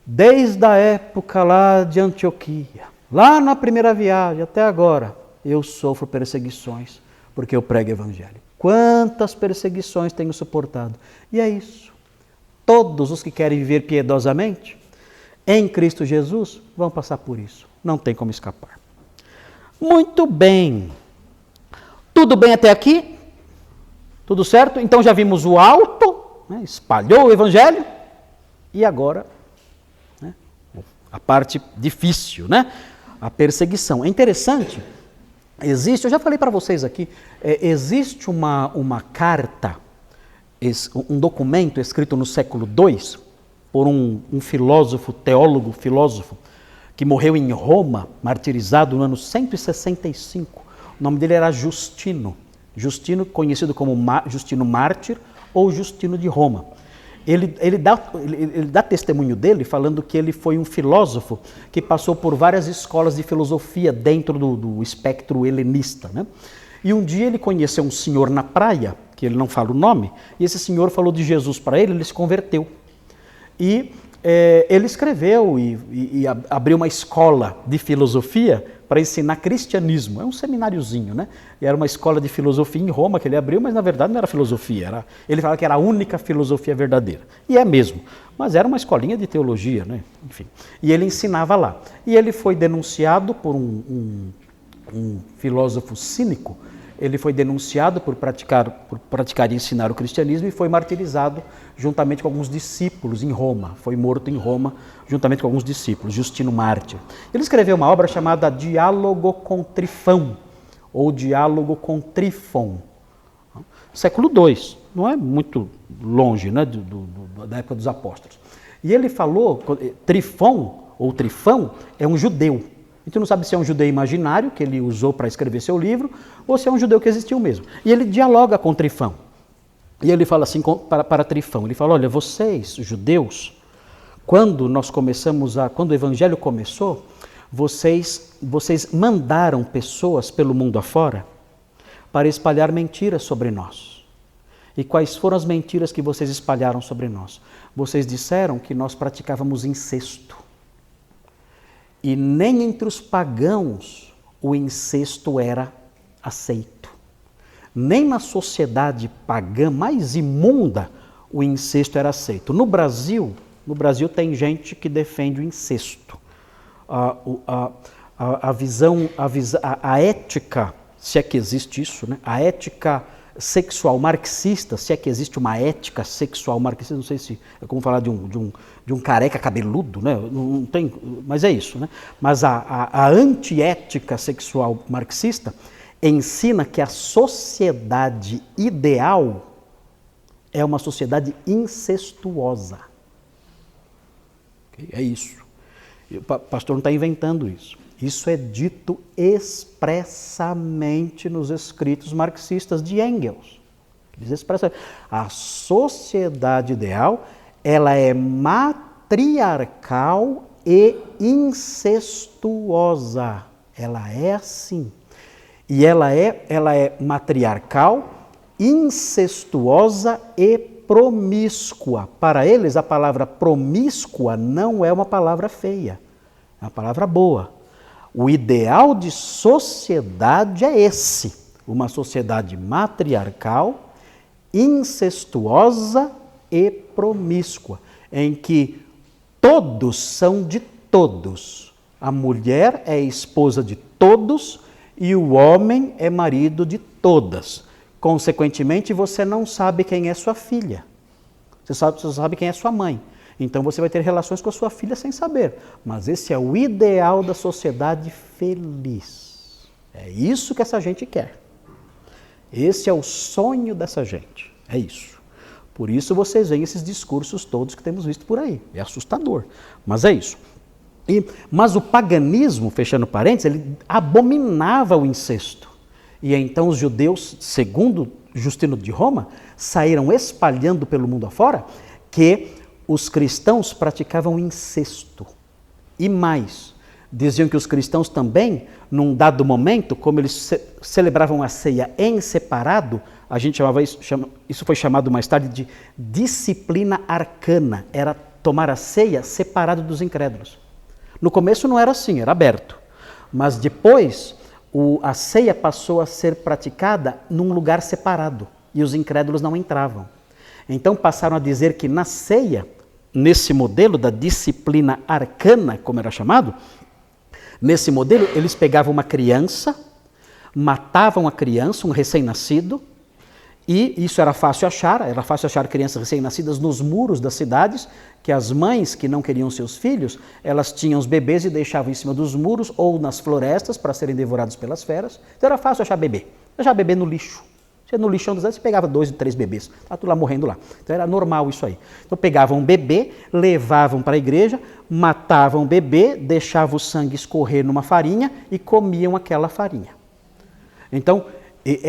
desde a época lá de Antioquia, lá na primeira viagem até agora, eu sofro perseguições, porque eu prego o evangelho. Quantas perseguições tenho suportado. E é isso. Todos os que querem viver piedosamente, em Cristo Jesus, vão passar por isso. Não tem como escapar. Muito bem. Tudo bem até aqui? Tudo certo? Então já vimos o alto, né? Espalhou o evangelho. E agora, a parte difícil, né? A perseguição. É interessante Existe, eu já falei para vocês aqui, existe uma carta, um documento escrito no século II, por um filósofo, teólogo, filósofo, que morreu em Roma, martirizado no ano 165. O nome dele era Justino. Justino, conhecido como Justino Mártir ou Justino de Roma. Ele dá testemunho dele falando que ele foi um filósofo que passou por várias escolas de filosofia dentro do espectro helenista, né? E um dia ele conheceu um senhor na praia, que ele não fala o nome, e esse senhor falou de Jesus para ele se converteu. E ele escreveu e abriu uma escola de filosofia para ensinar cristianismo. É um semináriozinho, né? E era uma escola de filosofia em Roma que ele abriu, mas na verdade não era filosofia. Ele falava que era a única filosofia verdadeira. E é mesmo. Mas era uma escolinha de teologia, né? Enfim. E ele ensinava lá. E ele foi denunciado por um filósofo cínico. Ele foi denunciado por praticar e ensinar o cristianismo e foi martirizado juntamente com alguns discípulos em Roma. Foi morto em Roma juntamente com alguns discípulos, Justino Mártir. Ele escreveu uma obra chamada Diálogo com Trifão, ou Diálogo com Trifon. Século II, não é muito longe, né, da época dos apóstolos. E ele falou, Trifon, ou Trifão, é um judeu. A gente não sabe se é um judeu imaginário, que ele usou para escrever seu livro, ou se é um judeu que existiu mesmo. E ele dialoga com Trifão. E ele fala assim para Trifão, ele fala, olha, vocês, judeus, quando o evangelho começou, vocês mandaram pessoas pelo mundo afora para espalhar mentiras sobre nós. E quais foram as mentiras que vocês espalharam sobre nós? Vocês disseram que nós praticávamos incesto. E nem entre os pagãos o incesto era aceito. Nem na sociedade pagã mais imunda o incesto era aceito. No Brasil tem gente que defende o incesto. A ética, se é que existe isso, né? A ética sexual marxista, se é que existe uma ética sexual marxista, não sei se é como falar de um careca cabeludo, né? Não tem, mas é isso, né? Mas a antiética sexual marxista ensina que a sociedade ideal é uma sociedade incestuosa. É isso. O pastor não está inventando isso. Isso é dito expressamente nos escritos marxistas de Engels. Diz expressamente. A sociedade ideal, ela é matriarcal e incestuosa. Ela é assim. E ela é matriarcal, incestuosa e promíscua. Para eles, a palavra promíscua não é uma palavra feia, é uma palavra boa. O ideal de sociedade é esse, uma sociedade matriarcal, incestuosa e promíscua, em que todos são de todos. A mulher é esposa de todos e o homem é marido de todas. Consequentemente, você não sabe quem é sua filha. Você só sabe quem é sua mãe. Então você vai ter relações com a sua filha sem saber. Mas esse é o ideal da sociedade feliz. É isso que essa gente quer. Esse é o sonho dessa gente. É isso. Por isso vocês veem esses discursos todos que temos visto por aí. É assustador, mas é isso. Mas o paganismo, fechando parênteses, ele abominava o incesto. E então os judeus, segundo Justino de Roma, saíram espalhando pelo mundo afora que os cristãos praticavam incesto. E mais, diziam que os cristãos também, num dado momento, como eles celebravam a ceia em separado, a gente chamava isso foi chamado mais tarde de disciplina arcana, era tomar a ceia separado dos incrédulos. No começo não era assim, era aberto, mas depois a ceia passou a ser praticada num lugar separado e os incrédulos não entravam. Então passaram a dizer que na ceia, nesse modelo da disciplina arcana, como era chamado, nesse modelo eles pegavam uma criança, matavam a criança, um recém-nascido, E isso era fácil achar crianças recém-nascidas nos muros das cidades, que as mães que não queriam seus filhos, elas tinham os bebês e deixavam em cima dos muros ou nas florestas para serem devorados pelas feras. Então era fácil achar bebê no lixo. Você no lixão das cidades, você pegava 2 ou 3 bebês, estava tudo lá morrendo lá. Então era normal isso aí. Então pegavam um bebê, levavam para a igreja, matavam o bebê, deixavam o sangue escorrer numa farinha e comiam aquela farinha. Então,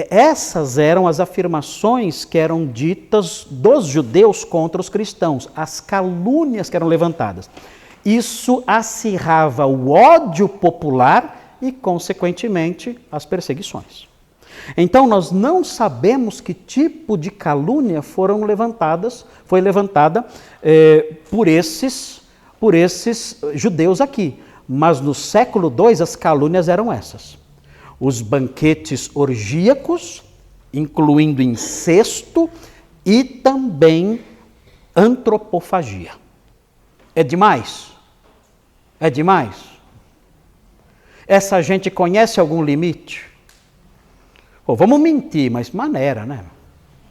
essas eram as afirmações que eram ditas dos judeus contra os cristãos, as calúnias que eram levantadas. Isso acirrava o ódio popular e, consequentemente, as perseguições. Então, nós não sabemos que tipo de calúnia foi levantada por esses judeus aqui. Mas no século II as calúnias eram essas. Os banquetes orgíacos, incluindo incesto e também antropofagia. É demais? É demais? Essa gente conhece algum limite? Pô, vamos mentir, mas maneira, né?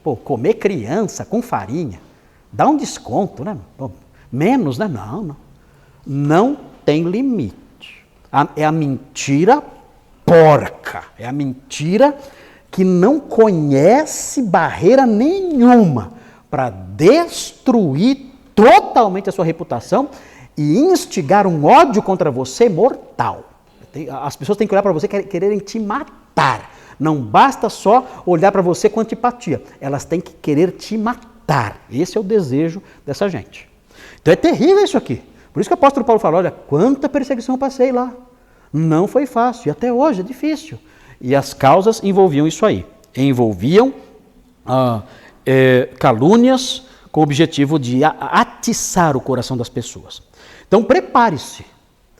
Pô, comer criança com farinha, dá um desconto, né? Pô, menos, né? Não. Não tem limite. É a mentira porca. É a mentira que não conhece barreira nenhuma para destruir totalmente a sua reputação e instigar um ódio contra você mortal. As pessoas têm que olhar para você e quererem te matar. Não basta só olhar para você com antipatia. Elas têm que querer te matar. Esse é o desejo dessa gente. Então é terrível isso aqui. Por isso que o apóstolo Paulo fala, olha, quanta perseguição eu passei lá. Não foi fácil, e até hoje é difícil. E as causas envolviam isso aí. Envolviam calúnias com o objetivo de atiçar o coração das pessoas. Então prepare-se.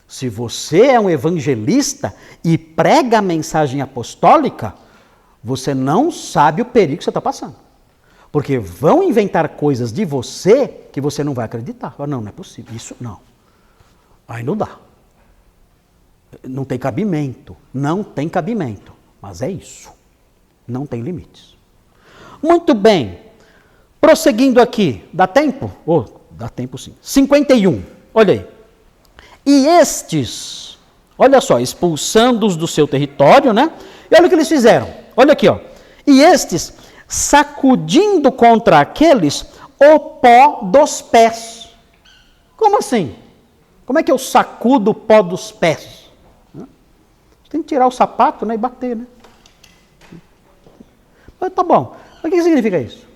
Se você é um evangelista e prega a mensagem apostólica, você não sabe o perigo que você está passando. Porque vão inventar coisas de você que você não vai acreditar. Não é possível. Isso não. Aí não dá. Não tem cabimento. Não tem cabimento. Mas é isso. Não tem limites. Muito bem. Prosseguindo aqui. Dá tempo? Dá tempo sim. 51. Olha aí. E estes, olha só, expulsando-os do seu território, né? E olha o que eles fizeram. Olha aqui, ó. E estes, sacudindo contra aqueles o pó dos pés. Como assim? Como é que eu sacudo o pó dos pés? Você tem que tirar o sapato, né, e bater, né? Mas tá bom. Mas o que significa isso?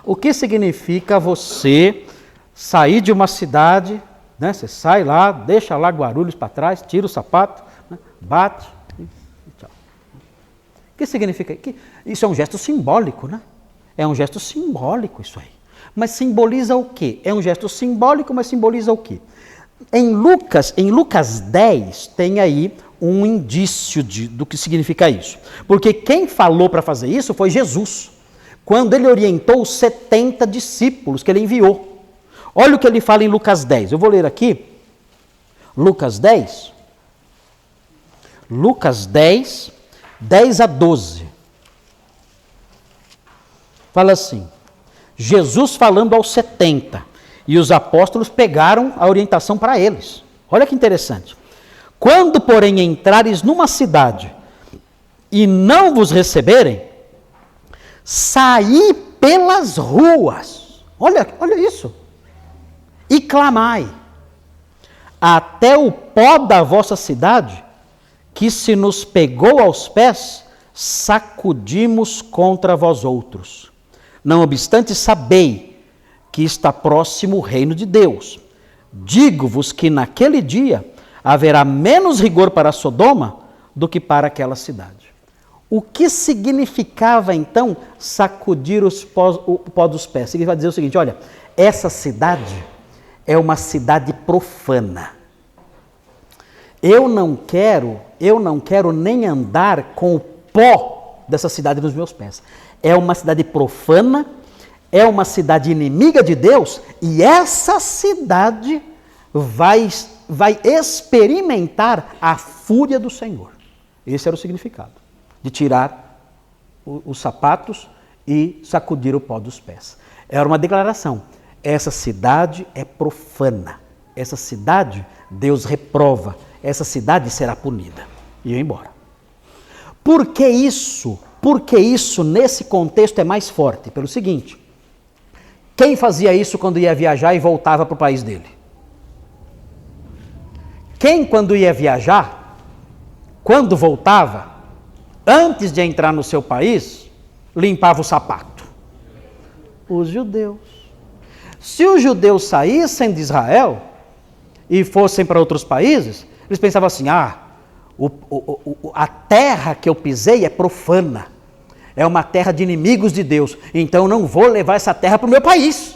O que significa você sair de uma cidade, né? Você sai lá, deixa lá Guarulhos para trás, tira o sapato, né? Bate e tchau. O que significa? Isso é um gesto simbólico, né? É um gesto simbólico isso aí. Mas simboliza o quê? É um gesto simbólico, mas simboliza o quê? Em Lucas 10, tem aí um indício do que significa isso. Porque quem falou para fazer isso foi Jesus, quando ele orientou os 70 discípulos que ele enviou. Olha o que ele fala em Lucas 10. Eu vou ler aqui. Lucas 10. Lucas 10, 10 a 12. Fala assim. Jesus falando aos 70. E os apóstolos pegaram a orientação para eles. Olha que interessante. Quando, porém, entrares numa cidade e não vos receberem, saí pelas ruas. Olha isso. E clamai, até o pó da vossa cidade, que se nos pegou aos pés, sacudimos contra vós outros. Não obstante, sabei que está próximo o reino de Deus. Digo-vos que naquele dia haverá menos rigor para Sodoma do que para aquela cidade. O que significava, então, sacudir o pó dos pés? Significa dizer o seguinte, olha, essa cidade é uma cidade profana. Eu não quero nem andar com o pó dessa cidade nos meus pés. É uma cidade profana, é uma cidade inimiga de Deus, e essa cidade vai experimentar a fúria do Senhor. Esse era o significado, de tirar os sapatos e sacudir o pó dos pés. Era uma declaração. Essa cidade é profana. Essa cidade Deus reprova. Essa cidade será punida. E ia embora. Por que isso? Porque isso nesse contexto é mais forte. Pelo seguinte, quem fazia isso quando ia viajar e voltava para o país dele? Quem quando ia viajar, quando voltava, antes de entrar no seu país, limpava o sapato? Os judeus. Se os judeus saíssem de Israel e fossem para outros países, eles pensavam assim, a terra que eu pisei é profana, é uma terra de inimigos de Deus, então não vou levar essa terra para o meu país.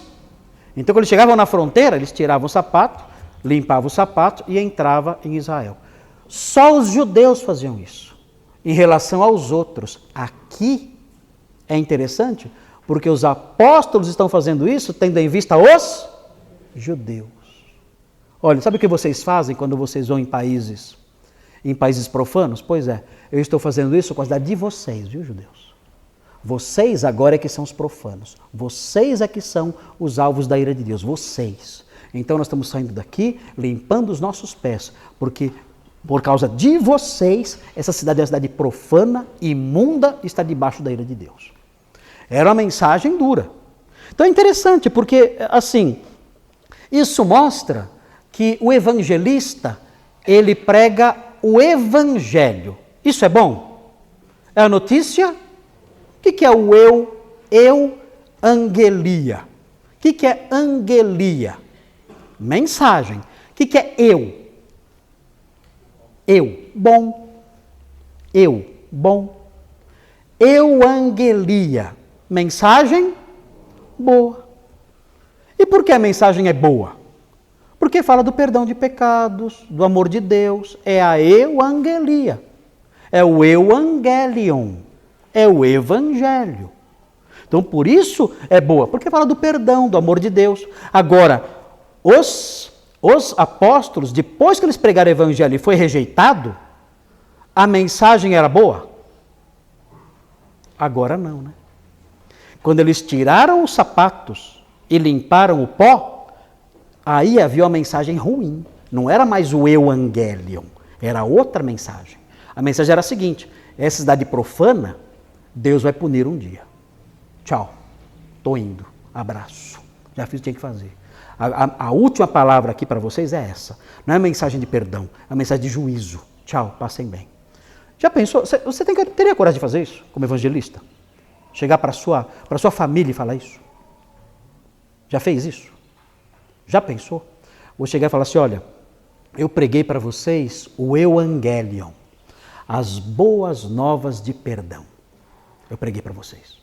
Então quando eles chegavam na fronteira, eles tiravam o sapato, limpavam o sapato e entravam em Israel. Só os judeus faziam isso. Em relação aos outros, aqui é interessante, porque os apóstolos estão fazendo isso tendo em vista os judeus. Olha, sabe o que vocês fazem quando vocês vão em países profanos? Pois é, eu estou fazendo isso com a cidade de vocês, viu, judeus? Vocês agora é que são os profanos. Vocês é que são os alvos da ira de Deus. Vocês. Então nós estamos saindo daqui, limpando os nossos pés, porque por causa de vocês, essa cidade é uma cidade profana, imunda, está debaixo da ira de Deus. Era uma mensagem dura. Então é interessante, porque assim, isso mostra que o evangelista, ele prega o evangelho. Isso é bom? É a notícia? O que é o angelia? O que é angelia? Mensagem. O que é eu? Bom. Bom. Angelia. Mensagem boa. E por que a mensagem é boa? Porque fala do perdão de pecados, do amor de Deus. É a euangelia. É o evangelion. É o evangelho. Então, por isso é boa. Porque fala do perdão, do amor de Deus. Agora, os apóstolos, depois que eles pregaram o evangelho e foi rejeitado, a mensagem era boa? Agora não, né? Quando eles tiraram os sapatos e limparam o pó, aí havia uma mensagem ruim. Não era mais o evangelion, era outra mensagem. A mensagem era a seguinte: essa cidade profana, Deus vai punir um dia. Tchau, estou indo, abraço, já fiz o que tinha que fazer. A última palavra aqui para vocês é essa. Não é mensagem de perdão, é mensagem de juízo. Tchau, passem bem. Já pensou? Você teria coragem de fazer isso como evangelista? Chegar para a sua família e falar isso? Já fez isso? Já pensou? Vou chegar e falar assim, olha, eu preguei para vocês o evangelion, as boas novas de perdão. Eu preguei para vocês.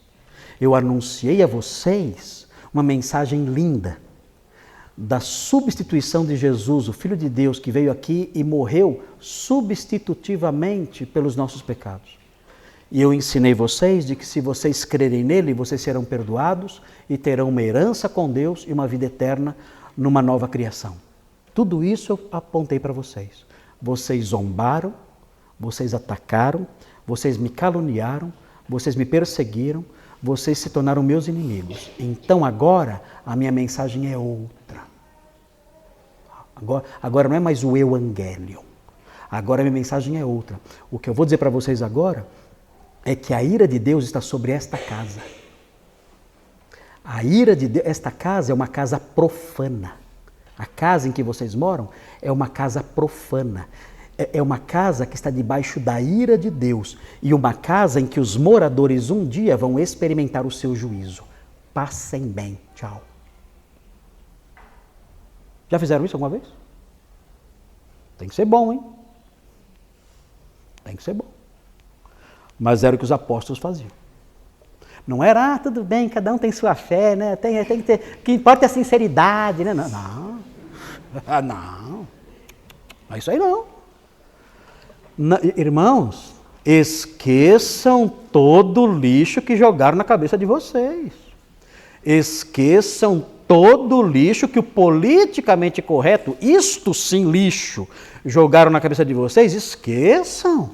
Eu anunciei a vocês uma mensagem linda da substituição de Jesus, o Filho de Deus, que veio aqui e morreu substitutivamente pelos nossos pecados. E eu ensinei vocês de que se vocês crerem nele, vocês serão perdoados e terão uma herança com Deus e uma vida eterna numa nova criação. Tudo isso eu apontei para vocês. Vocês zombaram, vocês atacaram, vocês me caluniaram, vocês me perseguiram, vocês se tornaram meus inimigos. Então agora a minha mensagem é outra. Agora não é mais o evangelion. Agora a minha mensagem é outra. O que eu vou dizer para vocês agora é que a ira de Deus está sobre esta casa. A ira de Deus, esta casa é uma casa profana. A casa em que vocês moram é uma casa profana. É uma casa que está debaixo da ira de Deus. E uma casa em que os moradores um dia vão experimentar o seu juízo. Passem bem. Tchau. Já fizeram isso alguma vez? Tem que ser bom, hein? Tem que ser bom. Mas era o que os apóstolos faziam. Não era, tudo bem, cada um tem sua fé, né? Tem que ter, o que importa é a sinceridade, né? Não. Não é isso aí não. Irmãos, esqueçam todo o lixo que jogaram na cabeça de vocês. Esqueçam todo o lixo que o politicamente correto, isto sim lixo, jogaram na cabeça de vocês. Esqueçam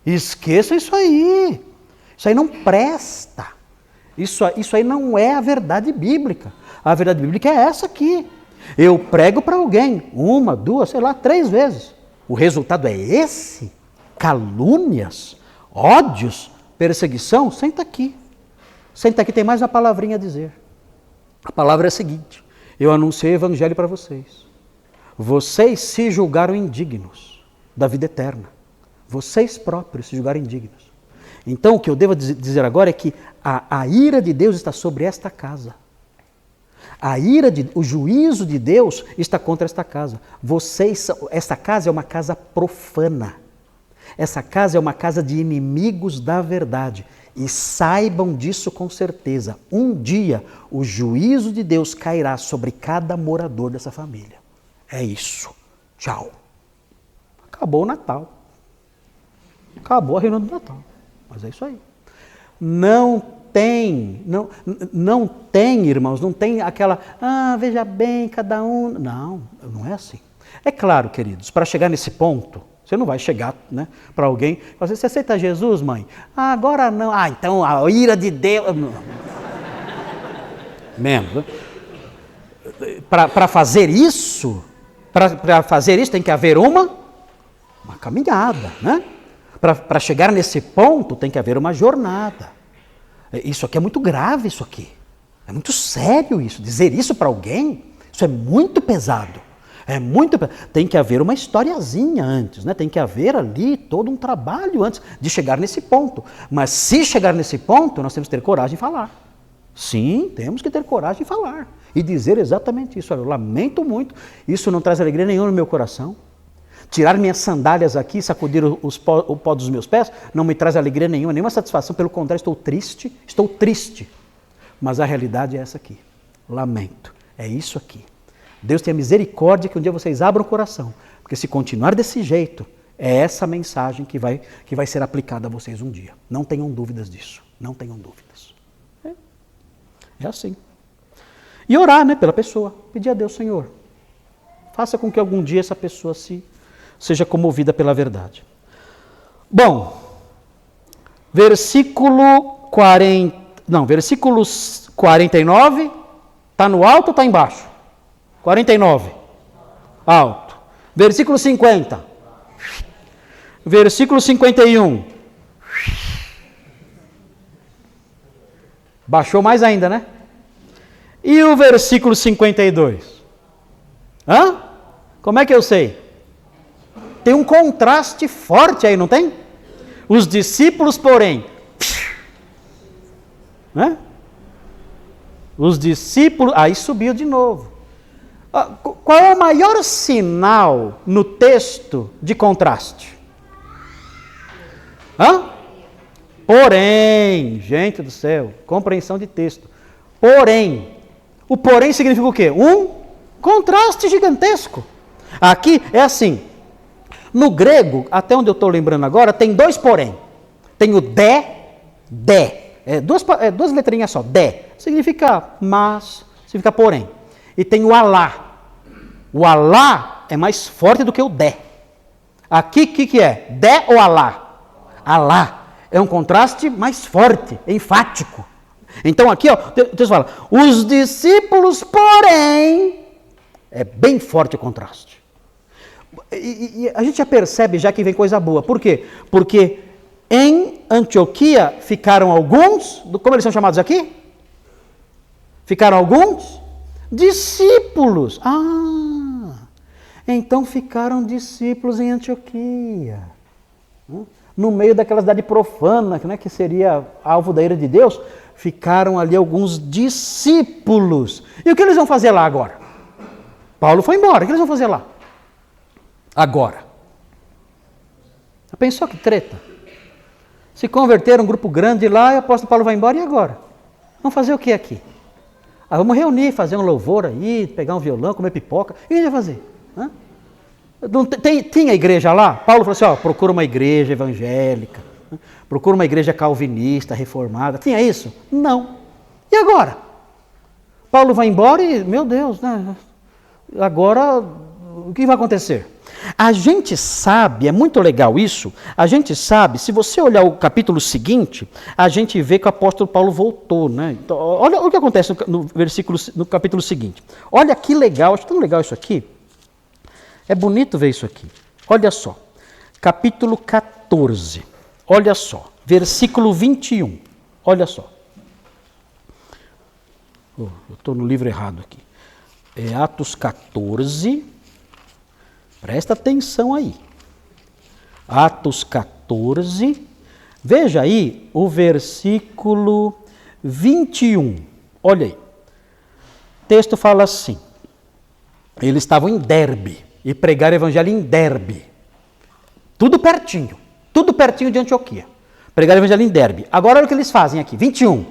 isso aí. Isso aí não presta. Isso aí não é a verdade bíblica. A verdade bíblica é essa aqui. Eu prego para alguém 1, 2, 3 vezes. O resultado é esse? Calúnias, ódios, perseguição? Senta aqui. Senta aqui, tem mais uma palavrinha a dizer. A palavra é a seguinte: eu anunciei o evangelho para vocês. Vocês se julgaram indignos da vida eterna. Vocês próprios se julgaram indignos. Então o que eu devo dizer agora é que a ira de Deus está sobre esta casa. O juízo de Deus está contra esta casa. Esta casa é uma casa profana. Essa casa é uma casa de inimigos da verdade. E saibam disso com certeza. Um dia o juízo de Deus cairá sobre cada morador dessa família. É isso. Tchau. Acabou o Natal. Acabou a reunião do Natal. Mas é isso aí. Não tem, irmãos, não tem aquela, veja bem, cada um. Não é assim. É claro, queridos, para chegar nesse ponto, você não vai chegar, né, para alguém e falar: você aceita Jesus, mãe? Agora não. Então a ira de Deus. Mesmo. Para fazer isso, tem que haver uma caminhada, né? Para chegar nesse ponto tem que haver uma jornada. Isso aqui é muito grave, isso aqui. É muito sério isso. Dizer isso para alguém, isso é muito pesado. Tem que haver uma historiazinha antes, né? Tem que haver ali todo um trabalho antes de chegar nesse ponto. Mas se chegar nesse ponto, nós temos que ter coragem de falar. Sim, temos que ter coragem de falar. E dizer exatamente isso. Olha, eu lamento muito, isso não traz alegria nenhuma no meu coração. Tirar minhas sandálias aqui, sacudir o pó dos meus pés, não me traz alegria nenhuma satisfação. Pelo contrário, estou triste. Mas a realidade é essa aqui. Lamento. É isso aqui. Deus tenha misericórdia que um dia vocês abram o coração. Porque se continuar desse jeito, é essa mensagem que vai ser aplicada a vocês um dia. Não tenham dúvidas disso. Não tenham dúvidas. É assim. E orar, né, pela pessoa. Pedir a Deus: Senhor, faça com que algum dia essa pessoa seja comovida pela verdade. Bom, versículo 49, está no alto ou está embaixo? 49, alto. Versículo 50, versículo 51, baixou mais ainda, né? E o versículo 52? Como é que eu sei? Tem um contraste forte aí, não tem? Os discípulos, porém, né? Os discípulos, aí subiu de novo. Qual é o maior sinal no texto de contraste? Porém, gente do céu, compreensão de texto. Porém, o porém significa o quê? Um contraste gigantesco. Aqui é assim. No grego, até onde eu estou lembrando agora, tem 2 porém. Tem o de. Duas letrinhas só. De. Significa mas, significa porém. E tem o alá. O alá é mais forte do que o de. Aqui, o que é? De ou alá? Alá. É um contraste mais forte, enfático. Então aqui, o texto fala: os discípulos, porém, é bem forte o contraste. E a gente já percebe já que vem coisa boa. Por quê? Porque em Antioquia ficaram alguns, como eles são chamados aqui? Ficaram alguns discípulos. Então ficaram discípulos em Antioquia. No meio daquela cidade profana, né, que seria alvo da ira de Deus, ficaram ali alguns discípulos. E o que eles vão fazer lá agora? Paulo foi embora, o que eles vão fazer lá? Agora. Pensou que treta? Se converteram um grupo grande lá, e o apóstolo Paulo vai embora, e agora? Vamos fazer o que aqui? Vamos reunir, fazer um louvor aí, pegar um violão, comer pipoca. O que a gente vai fazer? Tinha igreja lá? Paulo falou assim: procura uma igreja evangélica, procura uma igreja calvinista, reformada. Tinha isso? Não. E agora? Paulo vai embora e, meu Deus, né? Agora, o que vai acontecer? A gente sabe, é muito legal isso, a gente sabe, se você olhar o capítulo seguinte, a gente vê que o apóstolo Paulo voltou, né? Então, olha o que acontece no capítulo seguinte. Olha que legal, acho tão legal isso aqui. É bonito ver isso aqui. Olha só, capítulo 14, olha só, versículo 21, olha só. Eu estou no livro errado aqui. É Atos 14, presta atenção aí. Atos 14, veja aí o versículo 21, olha aí. O texto fala assim, eles estavam em Derbe, e pregaram o evangelho em Derbe. Tudo pertinho de Antioquia. Pregaram o evangelho em Derbe. Agora olha o que eles fazem aqui, 21.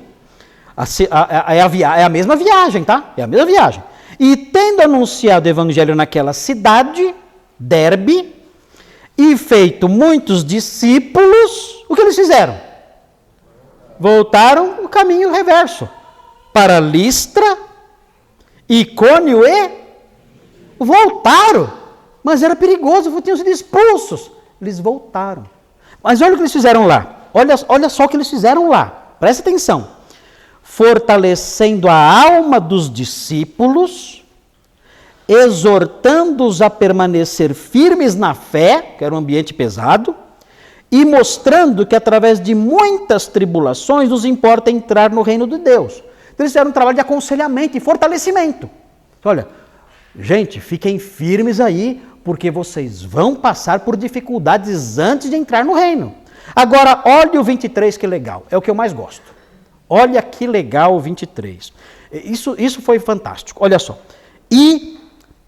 É a mesma viagem, tá? É a mesma viagem. E tendo anunciado o evangelho naquela cidade, Derbe, e feito muitos discípulos, o que eles fizeram? Voltaram o caminho reverso. Para Listra, Icônio e... voltaram. Mas era perigoso, tinham sido expulsos. Eles voltaram. Mas olha o que eles fizeram lá. Olha só o que eles fizeram lá. Presta atenção. Fortalecendo a alma dos discípulos, exortando-os a permanecer firmes na fé, que era um ambiente pesado, e mostrando que através de muitas tribulações nos importa entrar no reino de Deus. Então, eles fizeram um trabalho de aconselhamento e fortalecimento. Olha, gente, fiquem firmes aí, porque vocês vão passar por dificuldades antes de entrar no reino. Agora, olha o 23, que legal, é o que eu mais gosto. Olha que legal o 23. Isso foi fantástico, olha só. E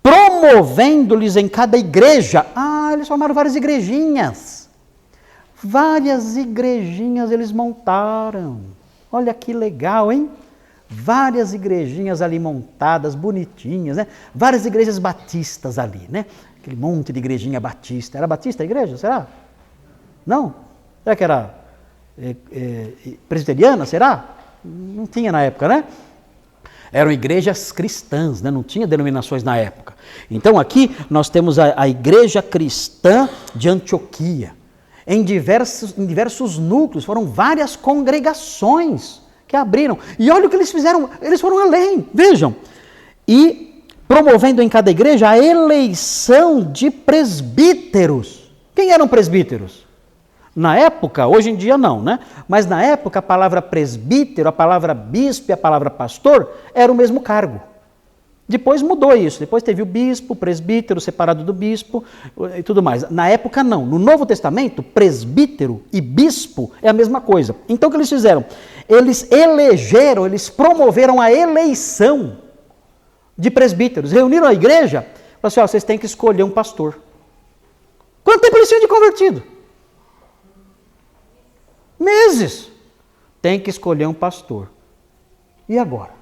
promovendo-lhes em cada igreja, eles formaram várias igrejinhas. Várias igrejinhas eles montaram. Olha que legal, hein? Várias igrejinhas ali montadas, bonitinhas, né? Várias igrejas batistas ali, né? Aquele monte de igrejinha batista. Era batista a igreja, será? Não? Será que era presbiteriana, será? Não tinha na época, né? Eram igrejas cristãs, né? Não tinha denominações na época. Então aqui nós temos a igreja cristã de Antioquia. Em diversos núcleos, foram várias congregações que abriram. E olha o que eles fizeram, eles foram além, vejam. E promovendo em cada igreja a eleição de presbíteros. Quem eram presbíteros? Na época, hoje em dia não, né? Mas na época a palavra presbítero, a palavra bispo e a palavra pastor era o mesmo cargo. Depois mudou isso, depois teve o bispo, o presbítero separado do bispo e tudo mais. Na época não, no Novo Testamento, presbítero e bispo é a mesma coisa. Então o que eles fizeram? Eles promoveram a eleição de presbíteros, reuniram a igreja, falaram assim, vocês têm que escolher um pastor. Quanto tempo eles tinham de convertido? Meses. Tem que escolher um pastor. E agora?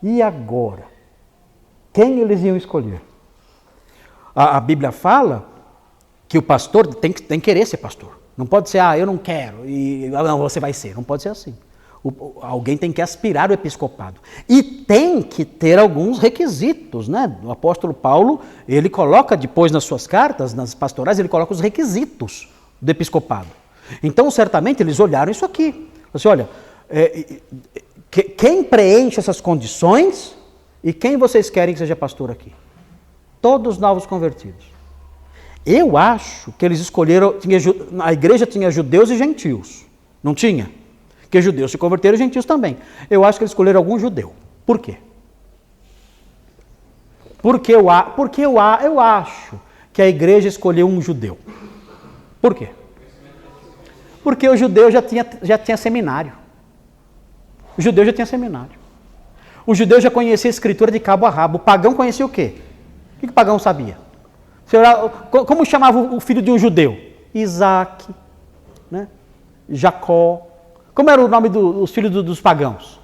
E agora? Quem eles iam escolher? A Bíblia fala que o pastor tem que querer ser pastor. Não pode ser, eu não quero, não, você vai ser. Não pode ser assim. Alguém tem que aspirar o episcopado. E tem que ter alguns requisitos, né? O apóstolo Paulo, ele coloca depois nas suas cartas, nas pastorais, ele coloca os requisitos do episcopado. Então, certamente, eles olharam isso aqui. Assim, olha, quem preenche essas condições e quem vocês querem que seja pastor aqui? Todos novos convertidos. Eu acho que eles escolheram, a igreja tinha judeus e gentios, não tinha? Porque judeus se converteram e gentios também. Eu acho que eles escolheram algum judeu. Por quê? Porque eu acho que a igreja escolheu um judeu. Por quê? Porque o judeu já tinha seminário. O judeu já tinha seminário. O judeu já conhecia a escritura de cabo a rabo. O pagão conhecia o quê? O que o pagão sabia? Como chamava o filho de um judeu? Isaac, né? Jacó. Como era o nome dos filhos dos pagãos?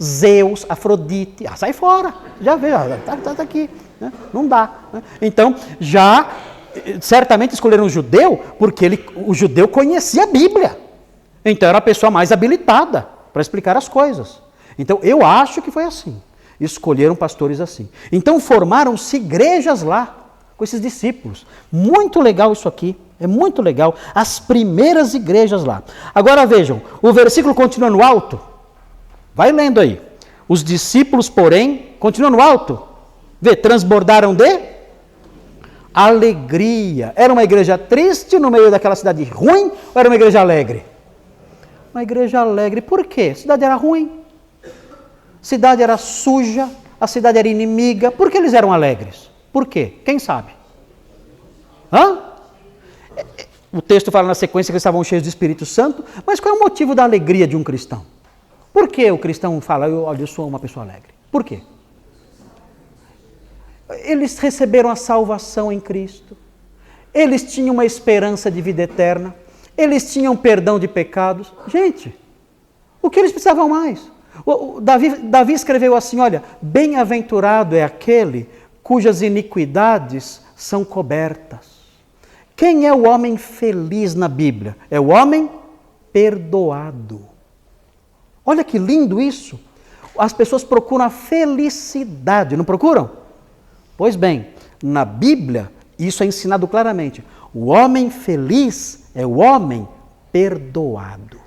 Zeus, Afrodite. Sai fora. Já vê, tá aqui. Né? Não dá. Né? Então, certamente escolheram um judeu, porque o judeu conhecia a Bíblia. Então, era a pessoa mais habilitada para explicar as coisas. Então, eu acho que foi assim. escolheram pastores assim. Então formaram-se igrejas lá, com esses discípulos. Muito legal isso aqui, é muito legal. As primeiras igrejas lá. Agora vejam, o versículo continua no alto. Vai lendo aí. Os discípulos, porém, continua no alto. Vê, transbordaram de alegria. Era uma igreja triste no meio daquela cidade ruim ou era uma igreja alegre? Uma igreja alegre. Por quê? A cidade era ruim. A cidade era suja. A cidade era inimiga. Por que eles eram alegres? Por quê? Quem sabe? Hã? O texto fala na sequência que eles estavam cheios do Espírito Santo. Mas qual é o motivo da alegria de um cristão? Por que o cristão fala, olha, eu sou uma pessoa alegre? Por quê? Eles receberam a salvação em Cristo. Eles tinham uma esperança de vida eterna. Eles tinham perdão de pecados. Gente, o que eles precisavam mais? Davi escreveu assim, olha, bem-aventurado é aquele cujas iniquidades são cobertas. Quem é o homem feliz na Bíblia? É o homem perdoado. Olha que lindo isso. As pessoas procuram a felicidade, não procuram? Pois bem, na Bíblia, isso é ensinado claramente. O homem feliz é o homem perdoado.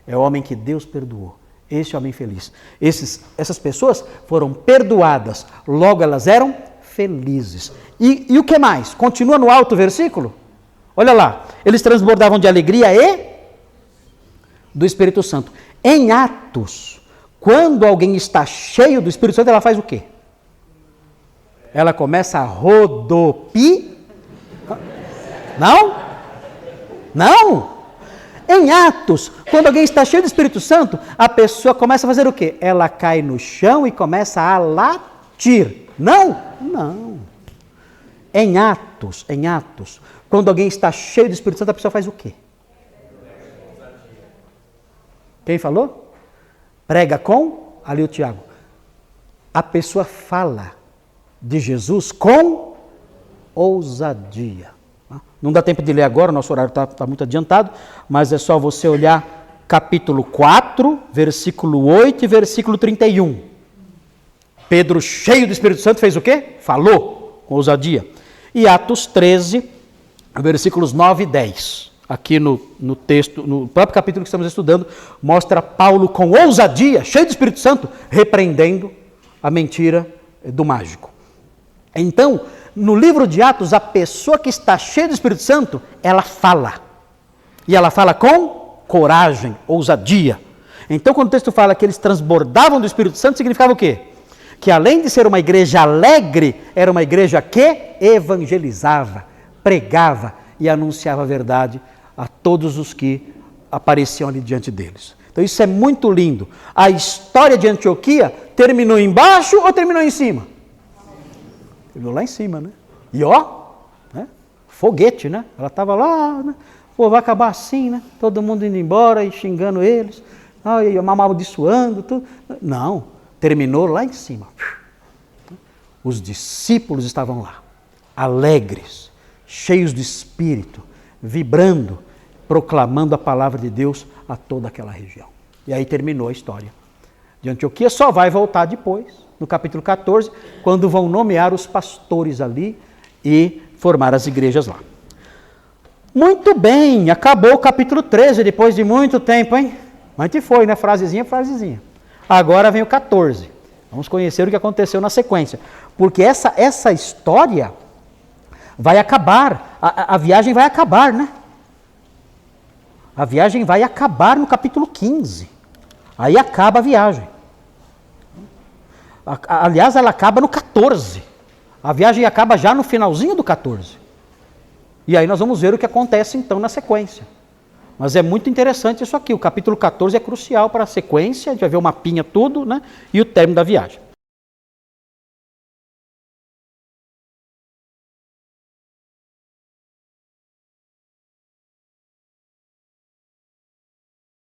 É o homem que Deus perdoou. Esse é o homem feliz. Essas pessoas foram perdoadas, logo elas eram felizes. E o que mais? Continua no alto versículo? Olha lá, eles transbordavam de alegria e do Espírito Santo. Em Atos, quando alguém está cheio do Espírito Santo, ela faz o quê? Ela começa a rodopiar. Não? Não? Em Atos, quando alguém está cheio do Espírito Santo, a pessoa começa a fazer o quê? Ela cai no chão e começa a latir. Não? Não. Em Atos, quando alguém está cheio do Espírito Santo, a pessoa faz o quê? Quem falou? Prega com, ali o Tiago. A pessoa fala de Jesus com ousadia. Não dá tempo de ler agora, nosso horário está muito adiantado, mas é só você olhar capítulo 4, versículo 8 e versículo 31. Pedro, cheio do Espírito Santo, fez o quê? Falou com ousadia. E Atos 13, versículos 9 e 10. Aqui no texto, no próprio capítulo que estamos estudando, mostra Paulo com ousadia, cheio do Espírito Santo, repreendendo a mentira do mágico. Então, no livro de Atos, a pessoa que está cheia do Espírito Santo, ela fala. E ela fala com coragem, ousadia. Então, quando o texto fala que eles transbordavam do Espírito Santo, significava o quê? Que além de ser uma igreja alegre, era uma igreja que evangelizava, pregava e anunciava a verdade a todos os que apareciam ali diante deles. Então isso é muito lindo. A história de Antioquia terminou embaixo ou terminou em cima? Terminou lá em cima, né? E ó, né? Foguete, né? Ela estava lá, né? Pô, vai acabar assim, né? Todo mundo indo embora e xingando eles, e amaldiçoando, tudo. Não, terminou lá em cima. Os discípulos estavam lá, alegres, cheios de espírito, vibrando, proclamando a palavra de Deus a toda aquela região. E aí terminou a história de Antioquia. Só vai voltar depois, no capítulo 14, quando vão nomear os pastores ali e formar as igrejas lá. Muito bem, acabou o capítulo 13, depois de muito tempo, hein? Mas que foi, né? Frasezinha. Agora vem o 14. Vamos conhecer o que aconteceu na sequência. Porque essa história vai acabar, a viagem vai acabar, né? A viagem vai acabar no capítulo 15. Aí acaba a viagem. Aliás, ela acaba no 14. A viagem acaba já no finalzinho do 14. E aí nós vamos ver o que acontece então na sequência. Mas é muito interessante isso aqui. O capítulo 14 é crucial para a sequência, a gente vai ver o mapinha tudo, né? E o término da viagem.